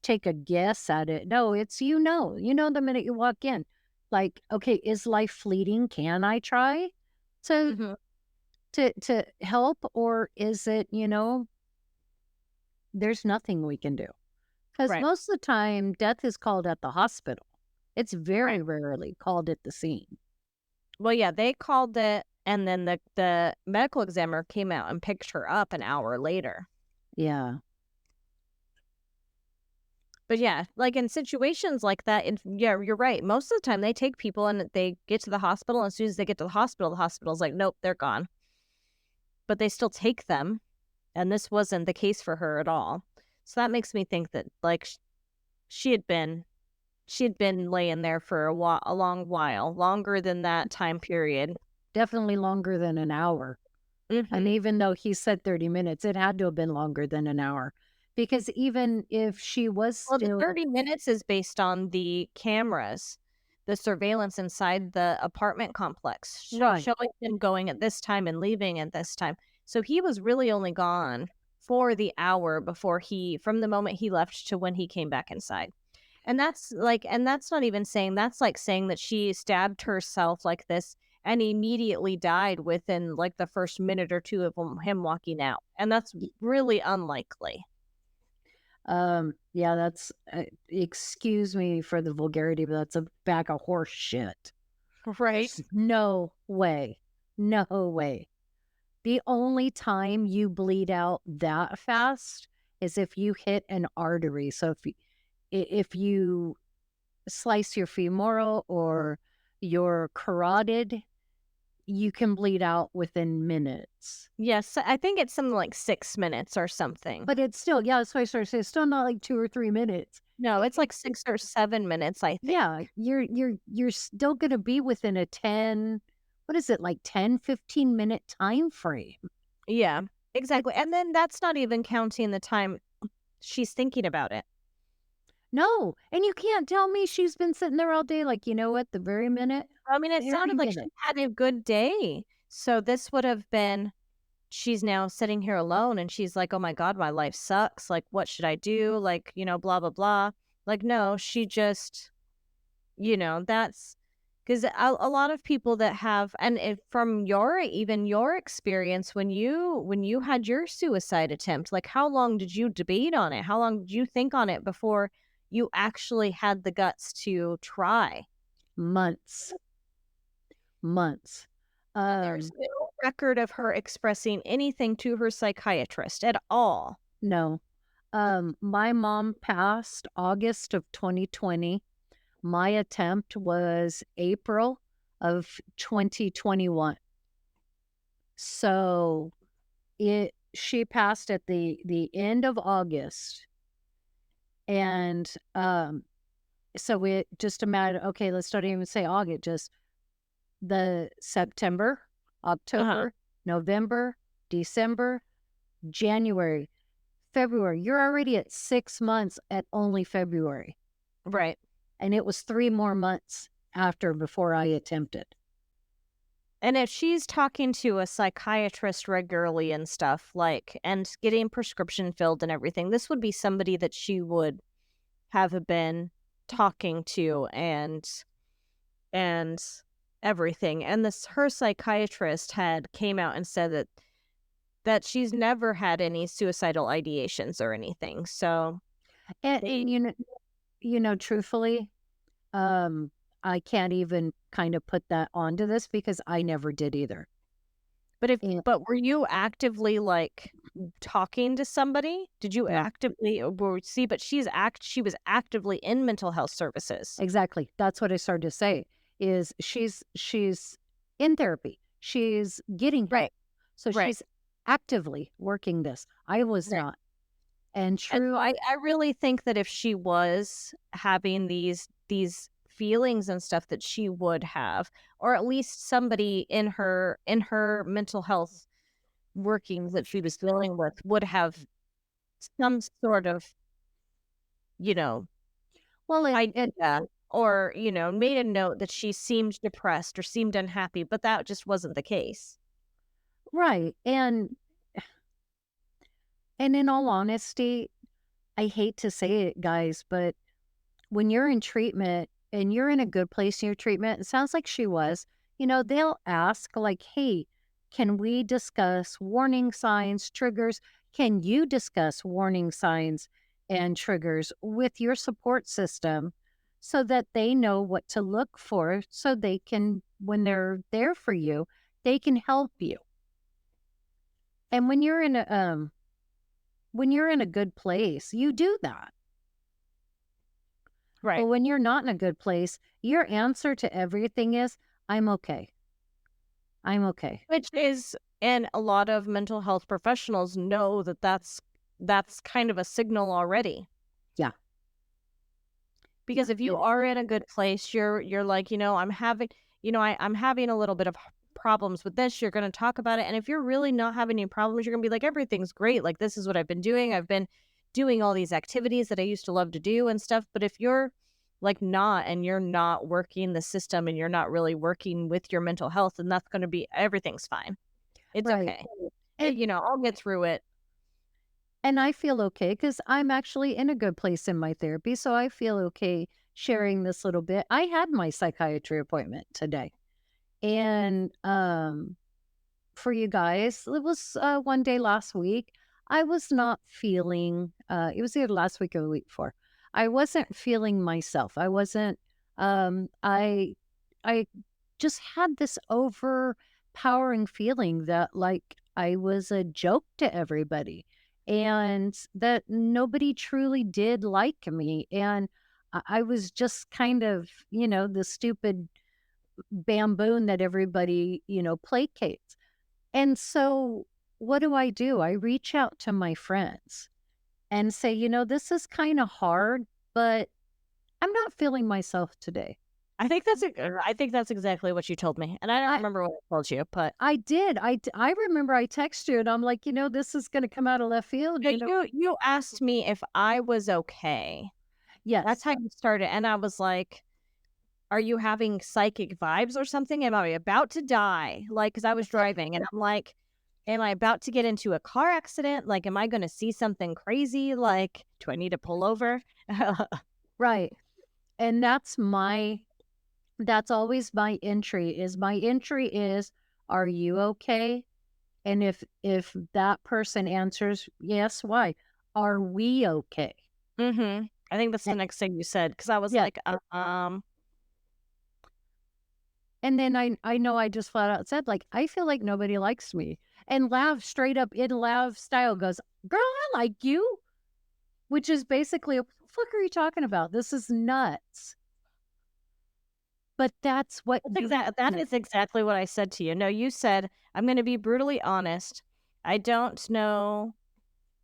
Speaker 3: take a guess at it. No, it's the minute you walk in. Like, okay, is life fleeting? Can I try to
Speaker 4: mhm.
Speaker 3: to help, or is it, there's nothing we can do? Because
Speaker 4: Right.
Speaker 3: most of the time, death is called at the hospital. It's
Speaker 4: Right.
Speaker 3: very rarely called at the scene.
Speaker 4: Well, yeah, they called it and then the medical examiner came out and picked her up an hour later.
Speaker 3: Yeah.
Speaker 4: But yeah, like in situations like that, yeah, you're right. Most of the time they take people and they get to the hospital. And as soon as they get to the hospital's like, nope, they're gone. But they still take them. And this wasn't the case for her at all. So that makes me think that like she had been she had been laying there for a long while, longer than that time period.
Speaker 3: Definitely longer than an hour. And
Speaker 4: Hmm.
Speaker 3: even though he said 30 minutes, it had to have been longer than an hour. Because even if she was
Speaker 4: Well, the
Speaker 3: still
Speaker 4: 30 minutes is based on the cameras, the surveillance inside the apartment complex,
Speaker 3: right,
Speaker 4: showing him going at this time and leaving at this time. So he was really only gone for the hour before from the moment he left to when he came back inside. And that's not even saying, that's like saying that she stabbed herself like this and immediately died within like the first minute or two of him walking out. And that's really unlikely.
Speaker 3: yeah, that's, excuse me for the vulgarity, but that's a bag of horse shit.
Speaker 4: Right.
Speaker 3: No way. No way. The only time you bleed out that fast is if you hit an artery. So if you slice your femoral or your carotid, you can bleed out within minutes.
Speaker 4: Yes, I think it's something like 6 minutes or something.
Speaker 3: But it's still, yeah, that's why I started saying it's still not like 2 or 3 minutes.
Speaker 4: No, it's like 6 or 7 minutes, I think.
Speaker 3: Yeah, you're still gonna be within a 10, what is it, like 10-15 minute time frame.
Speaker 4: Yeah, exactly, and then that's not even counting the time she's thinking about it.
Speaker 3: No, and you can't tell me she's been sitting there all day like, "You know what, the very minute,
Speaker 4: I mean, it
Speaker 3: every
Speaker 4: sounded like she
Speaker 3: minute."
Speaker 4: had a good day. So this would have been she's now sitting here alone and she's like, "Oh my god, my life sucks. Like, what should I do?" Like, blah blah blah. Like, no, she just, that's because a lot of people that have, and from your experience when you had your suicide attempt, like how long did you debate on it? How long did you think on it before you actually had the guts to try?
Speaker 3: Months, months.
Speaker 4: There's no record of her expressing anything to her psychiatrist at all.
Speaker 3: No. My mom passed August of 2020. My attempt was April of 2021. So she passed at the end of August, and so it just a matter. Okay, let's not even say August. Just the September,
Speaker 4: Uh-huh.
Speaker 3: October, November, December, January, February. You're already at 6 months at only February.
Speaker 4: Right.
Speaker 3: And it was 3 more months after before I attempted.
Speaker 4: And if she's talking to a psychiatrist regularly and stuff, like, and getting prescription filled and everything, this would be somebody that she would have been talking to and everything. And this her psychiatrist had came out and said that she's never had any suicidal ideations or anything. So they
Speaker 3: And truthfully, um, I can't even kind of put that onto this because I never did either. And
Speaker 4: but were you actively, like, talking to somebody? Did you
Speaker 3: no,
Speaker 4: actively see, but she was actively in mental health services.
Speaker 3: exactly. That's what I started to say is she's in therapy. She's getting help.
Speaker 4: Right,
Speaker 3: So
Speaker 4: right,
Speaker 3: she's actively working this. I was
Speaker 4: right.
Speaker 3: not. And
Speaker 4: And so
Speaker 3: true,
Speaker 4: I really think that if she was having these feelings and stuff that she would have, or at least somebody in her mental health workings that she was dealing with would have some sort of, you know,
Speaker 3: well, it
Speaker 4: idea, or, made a note that she seemed depressed or seemed unhappy, but that just wasn't the case.
Speaker 3: right. And in all honesty, I hate to say it, guys, but when you're in treatment and you're in a good place in your treatment, it sounds like she was, they'll ask, like, hey, can we discuss warning signs, triggers? Can you discuss warning signs and triggers with your support system so that they know what to look for so they can, when they're there for you, they can help you. And when you're in a good place, you do that. But
Speaker 4: Right.
Speaker 3: when you're not in a good place, your answer to everything is, I'm okay. I'm okay.
Speaker 4: Which is, and a lot of mental health professionals know that that's kind of a signal already.
Speaker 3: Yeah.
Speaker 4: Because if you
Speaker 3: It,
Speaker 4: are in a good place, you're like, I'm having a little bit of problems with this. You're going to talk about it, and if you're really not having any problems, you're going to be like, everything's great. Like, this is what I've been doing. I've been doing all these activities that I used to love to do and stuff. But if you're like not, and you're not working the system, and you're not really working with your mental health, then that's going to be everything's fine. It's
Speaker 3: right.
Speaker 4: okay.
Speaker 3: And
Speaker 4: I'll get through it.
Speaker 3: and I feel okay because I'm actually in a good place in my therapy. So I feel okay sharing this little bit. I had my psychiatry appointment today. And for you guys, it was one day last week. I was not feeling it was either last week or the week before. I wasn't feeling myself. I wasn't I just had this overpowering feeling that like I was a joke to everybody and that nobody truly did like me. And I was just kind of, the stupid bamboon that everybody, placates. And so what do? I reach out to my friends and say, this is kind of hard, but I'm not feeling myself today.
Speaker 4: I think that's exactly what you told me, and I don't
Speaker 3: I
Speaker 4: remember what I told you, but
Speaker 3: I did. I remember I texted you and I'm like, this is going to come out of left field,
Speaker 4: yeah, you asked me if I was okay. That's
Speaker 3: Yes.
Speaker 4: how you started, and I was like, "Are you having psychic vibes or something? Am I about to die?" Like, because I was driving, and I'm like, "Am I about to get into a car accident? Like, am I gonna see something crazy? Like, do I need to pull over?"
Speaker 3: Right. And that's always my entry is, are you okay? And if that person answers yes, why? Are we okay?
Speaker 4: Mhm. I think that's
Speaker 3: A-
Speaker 4: the next thing you said, because I was
Speaker 3: Yeah.
Speaker 4: like,
Speaker 3: And then I know I just flat out said, like, I feel like nobody likes me. And Lav straight up in Lav style goes, girl, I like you. Which is basically, what the fuck are you talking about? This is nuts. But that's what you
Speaker 4: that
Speaker 3: do.
Speaker 4: is exactly what I said to you. No, you said, "I'm gonna be brutally honest. I don't know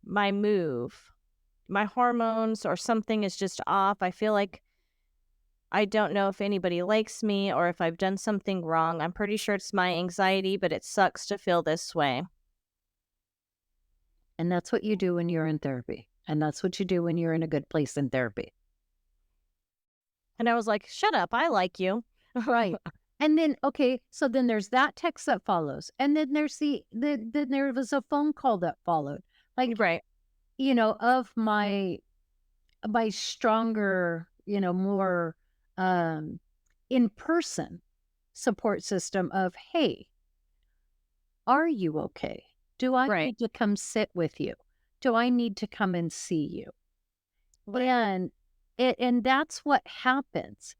Speaker 4: my move. My hormones or something is just off. I feel like I don't know if anybody likes me or if I've done something wrong. I'm pretty sure it's my anxiety, but it sucks to feel this way."
Speaker 3: And that's what you do when you're in therapy. And that's what you do when you're in a good place in therapy.
Speaker 4: And I was like, "Shut up. I like you."
Speaker 3: Right. And then, okay, so then there's that text that follows. And then there's then there was a phone call that followed. Like,
Speaker 4: Right.
Speaker 3: of my stronger, more um in person support system of, hey, are you okay? Do I
Speaker 4: Right.
Speaker 3: need to come sit with you? Do I need to come and see you? And and that's what happens.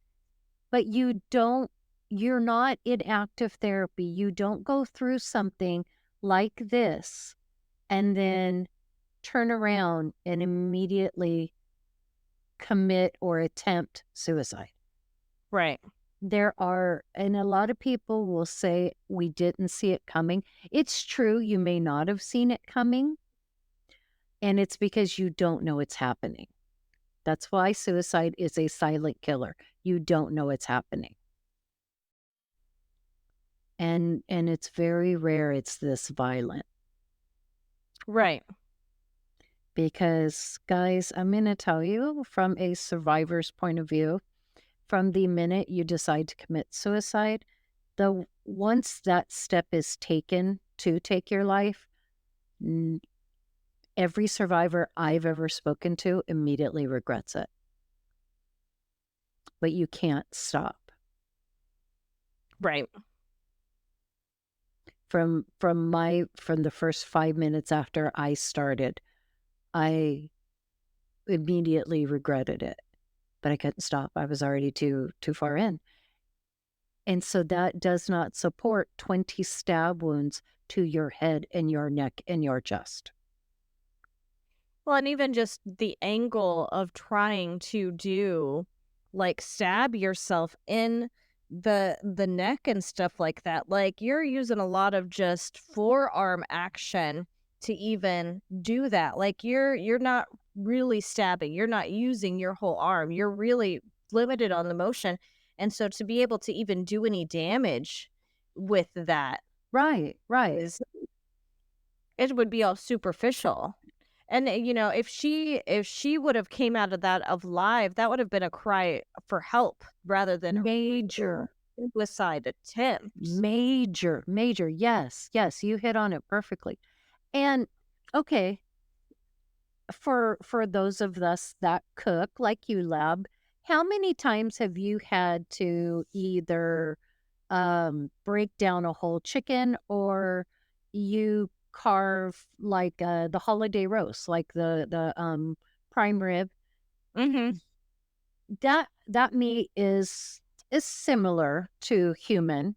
Speaker 3: But you're not in active therapy. You don't go through something like this and then turn around and immediately commit or attempt suicide.
Speaker 4: Right.
Speaker 3: And a lot of people will say, we didn't see it coming. It's true, you may not have seen it coming, and it's because you don't know it's happening. That's why suicide is a silent killer. You don't know it's happening. And it's very rare it's this violent.
Speaker 4: Right.
Speaker 3: Because, guys, I'm going to tell you from a survivor's point of view, from the minute you decide to commit suicide, once that step is taken to take your life, n- every survivor I've ever spoken to immediately regrets it. But you can't stop.
Speaker 4: Right.
Speaker 3: From the first 5 minutes after I started, I immediately regretted it, but I couldn't stop. I was already too far in. And so that does not support 20 stab wounds to your head and your neck and your chest.
Speaker 4: Well, and even just the angle of trying to do, like, stab yourself in the neck and stuff like that. Like, you're using a lot of just forearm action to even do that. Like, you're not really stabbing. You're not using your whole arm. You're really limited on the motion. And so to be able to even do any damage with that
Speaker 3: Right, right.
Speaker 4: is it would be all superficial. And, if she would have came out of that alive, that would have been a cry for help rather than a
Speaker 3: Major,
Speaker 4: suicide attempt.
Speaker 3: major. Yes, yes, you hit on it perfectly. And okay, for those of us that cook like you, Lab, how many times have you had to either break down a whole chicken, or you carve like the holiday roast, like the prime rib?
Speaker 4: Mhm.
Speaker 3: That meat is similar to human.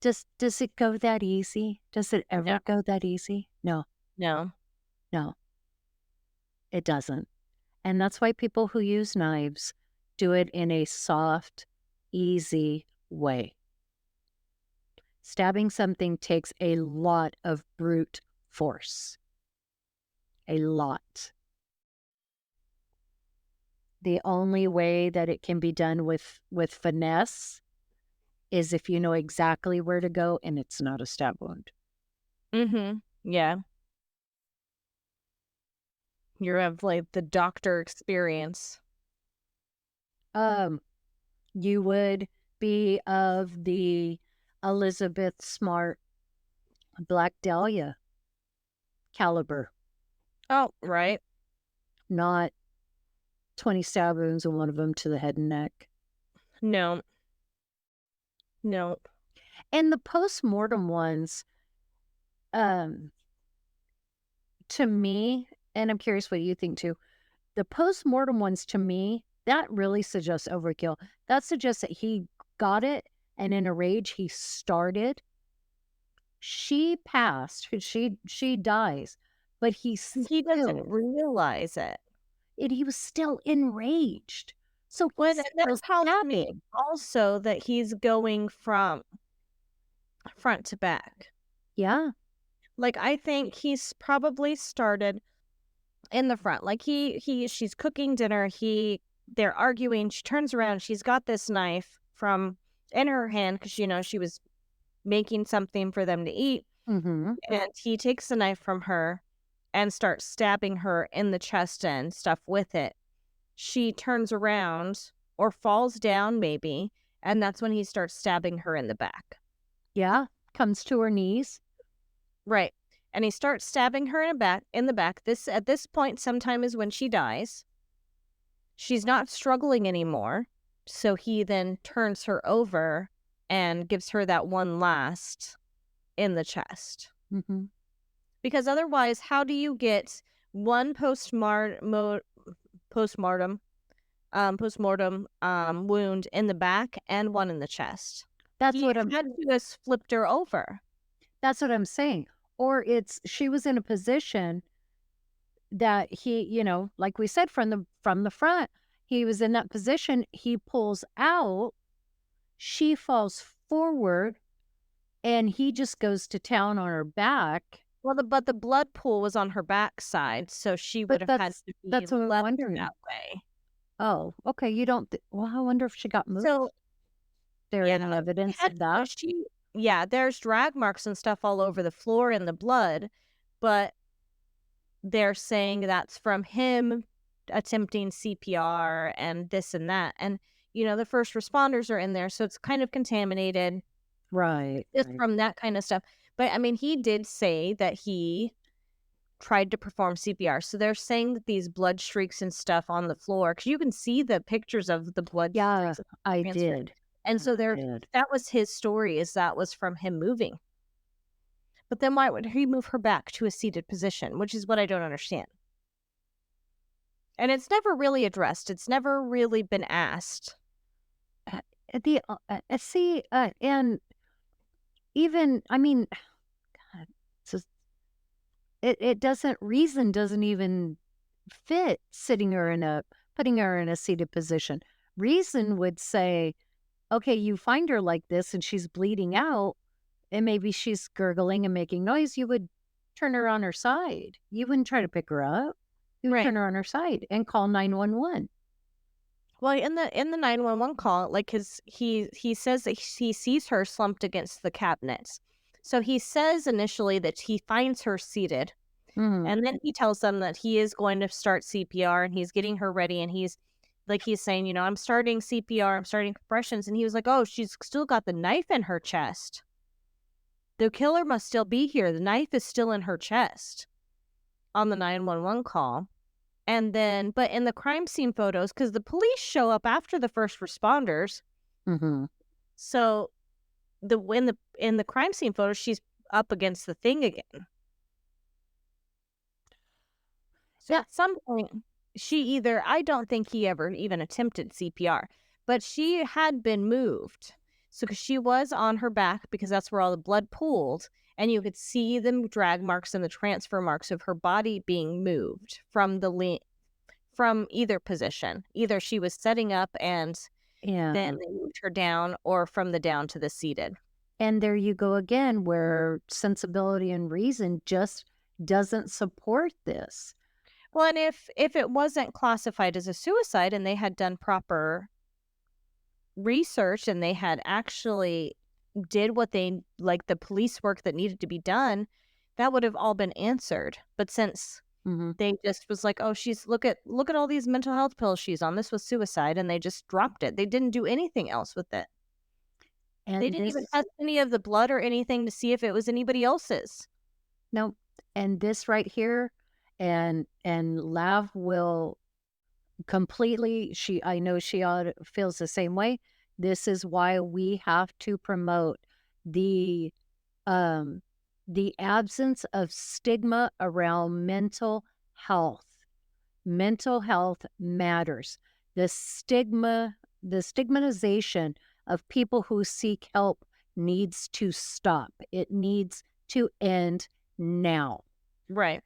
Speaker 3: Does it go that easy? Does it
Speaker 4: No,
Speaker 3: ever go that easy? No,
Speaker 4: no.
Speaker 3: no, it doesn't. And that's why people who use knives do it in a soft, easy, way. Stabbing something takes a lot of brute force. A lot. The only way that it can be done with finesse is if you know exactly where to go and it's not a stab wound.
Speaker 4: Mm-hmm. Yeah. You have like the doctor experience.
Speaker 3: You would be of the Elizabeth Smart Black Dahlia caliber,
Speaker 4: Oh, right.
Speaker 3: not 20 stab wounds and one of them to the head and neck.
Speaker 4: No. No.
Speaker 3: And the post-mortem ones, to me, and I'm curious what you think too, the post-mortem ones to me, that really suggests overkill. That suggests that he got it and in a rage he started. She passed, she dies, but
Speaker 4: He doesn't realize it.
Speaker 3: he was still enraged. So
Speaker 4: Well,
Speaker 3: he's
Speaker 4: and
Speaker 3: still
Speaker 4: that tells me
Speaker 3: stabbing.
Speaker 4: also that he's going from front to back.
Speaker 3: Yeah.
Speaker 4: Like, I think he's probably started in the front. Like, she's cooking dinner. They're arguing. She turns around. She's got this knife in her hand because, she was making something for them to eat.
Speaker 3: Mm-hmm.
Speaker 4: And he takes the knife from her and starts stabbing her in the chest and stuff with it. She turns around or falls down maybe, and that's when he starts stabbing her in the back.
Speaker 3: Yeah. Comes to her knees.
Speaker 4: Right. And he starts stabbing her in the back. This at this point sometime is when she dies. She's not struggling anymore. So he then turns her over and gives her that one last in the chest.
Speaker 3: Mm-hmm.
Speaker 4: Because otherwise, how do you get one postmortem wound in the back and one in the chest?
Speaker 3: That's
Speaker 4: He
Speaker 3: what I'm
Speaker 4: had to have flipped her over.
Speaker 3: That's what I'm saying. Or she was in a position that he, like we said from the front, he was in that position, he pulls out, she falls forward, and he just goes to town on her back.
Speaker 4: Well, but the blood pool was on her backside, so she
Speaker 3: But
Speaker 4: would have had to be
Speaker 3: that's what I'm
Speaker 4: left
Speaker 3: wondering.
Speaker 4: that way.
Speaker 3: Oh, okay. You don't. Well, I wonder if she got moved.
Speaker 4: So
Speaker 3: There
Speaker 4: yeah,
Speaker 3: any evidence of that?
Speaker 4: there's drag marks and stuff all over the floor in the blood, but they're saying that's from him attempting CPR and this and that. And, the first responders are in there, so it's kind of contaminated.
Speaker 3: Right.
Speaker 4: Just
Speaker 3: right.
Speaker 4: from that kind of stuff. But, I mean, he did say that he tried to perform CPR. So they're saying that these blood streaks and stuff on the floor, because you can see the pictures of the blood
Speaker 3: Yeah,
Speaker 4: streaks.
Speaker 3: I did.
Speaker 4: And so
Speaker 3: did.
Speaker 4: that was his story, is that was from him moving. But then why would he move her back to a seated position, which is what I don't understand. And it's never really addressed. It's never really been asked.
Speaker 3: And even, I mean, God, reason doesn't even fit putting her in a seated position. Reason would say, okay, you find her like this and she's bleeding out and maybe she's gurgling and making noise. You would turn her on her side. You wouldn't try to pick her up. You would turn her on her side and call 911.
Speaker 4: Well, in the 911 call, like he says that he sees her slumped against the cabinets. So he says initially that he finds her seated, and then he tells them that he is going to start CPR and he's getting her ready, and he's saying, I'm starting CPR, I'm starting compressions, and he was like, oh, she's still got the knife in her chest. The killer must still be here. The knife is still in her chest on the 911 call. And then, but in the crime scene photos, because the police show up after the first responders, so in the crime scene photos, she's up against the thing again. So at some point, I don't think he ever even attempted CPR, but she had been moved. So because she was on her back, because that's where all the blood pooled, and you could see the drag marks and the transfer marks of her body being moved from either position. Either she was setting up and
Speaker 3: Yeah.
Speaker 4: then they moved her down, or from the down to the seated.
Speaker 3: And there you go again, where sensibility and reason just doesn't support this.
Speaker 4: Well, and if it wasn't classified as a suicide and they had done proper research and they had actually did what they like the police work that needed to be done, that would have all been answered. But since
Speaker 3: Hmm.
Speaker 4: they just was like, "Oh, she's look at all these mental health pills she's on. This was suicide," and they just dropped it. They didn't do anything else with it. They
Speaker 3: And
Speaker 4: didn't even
Speaker 3: this,
Speaker 4: test any of the blood or anything to see if it was anybody else's.
Speaker 3: no, and this right here, and Lav will completely, I know she feels the same way. This is why we have to promote the um the absence of stigma around mental health. Mental health matters. The stigmatization of people who seek help needs to stop. It needs to end now,
Speaker 4: Right.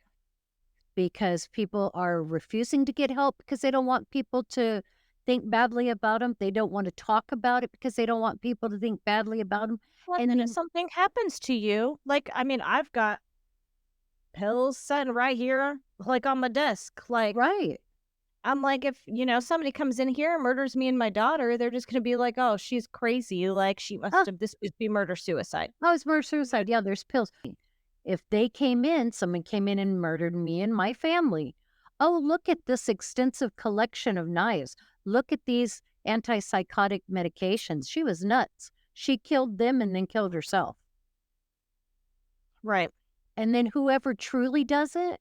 Speaker 3: because people are refusing to get help because they don't want people to think badly about them. They don't want to talk about it because they don't want people to think badly about them.
Speaker 4: Well,
Speaker 3: And
Speaker 4: then if
Speaker 3: then,
Speaker 4: something happens to you, like, I mean, I've got pills sitting right here, like, on my desk. Like,
Speaker 3: right.
Speaker 4: I'm like, if, somebody comes in here and murders me and my daughter, they're just gonna be like, "Oh, she's crazy, like, she must
Speaker 3: Oh,
Speaker 4: have this must be murder suicide."
Speaker 3: oh, it's murder suicide. Yeah, there's pills. If someone came in and murdered me and my family. Oh, look at this extensive collection of knives. Look at these antipsychotic medications. She was nuts. She killed them and then killed herself.
Speaker 4: Right.
Speaker 3: And then whoever truly does it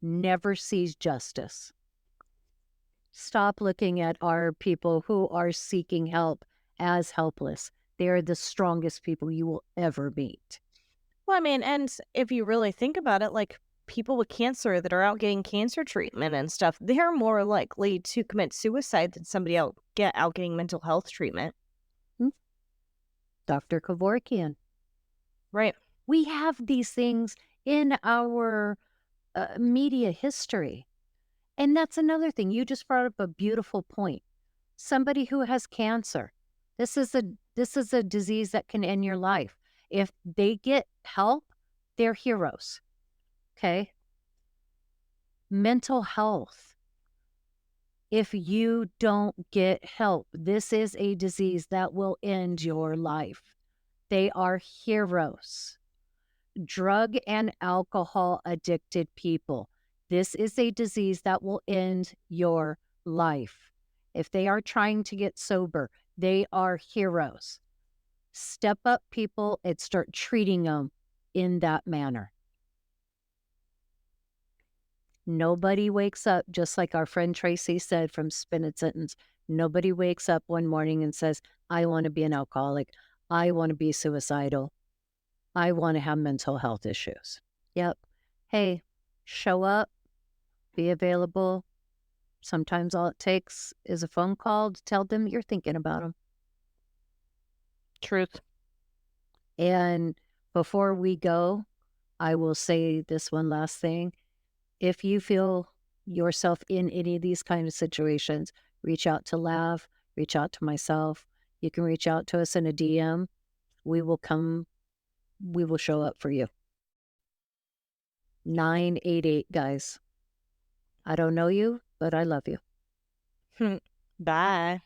Speaker 3: never sees justice. Stop looking at our people who are seeking help as helpless. They are the strongest people you will ever meet.
Speaker 4: Well, I mean, and if you really think about it, like, people with cancer that are out getting cancer treatment and stuff, they're more likely to commit suicide than somebody out getting mental health treatment.
Speaker 3: Hmm? Dr. Kevorkian.
Speaker 4: Right.
Speaker 3: We have these things in our media history. And that's another thing. You just brought up a beautiful point. Somebody who has cancer. This is a disease that can end your life. If they get help, they're heroes. Okay? Mental health. If you don't get help, this is a disease that will end your life. They are heroes. Drug and alcohol addicted people. This is a disease that will end your life. If they are trying to get sober, they are heroes. Step up, people, and start treating them in that manner. Nobody wakes up, just like our friend Tracy said from Spin It Sentence. Nobody wakes up one morning and says, I want to be an alcoholic. I want to be suicidal. I want to have mental health issues. Yep. Hey, show up, be available. Sometimes all it takes is a phone call to tell them you're thinking about them.
Speaker 4: Truth.
Speaker 3: And before we go, I will say this one last thing. If you feel yourself in any of these kind of situations, reach out to Lav, reach out to myself. You can reach out to us in a DM. We will show up for you. 988, guys. I don't know you, but I love you.
Speaker 4: Bye.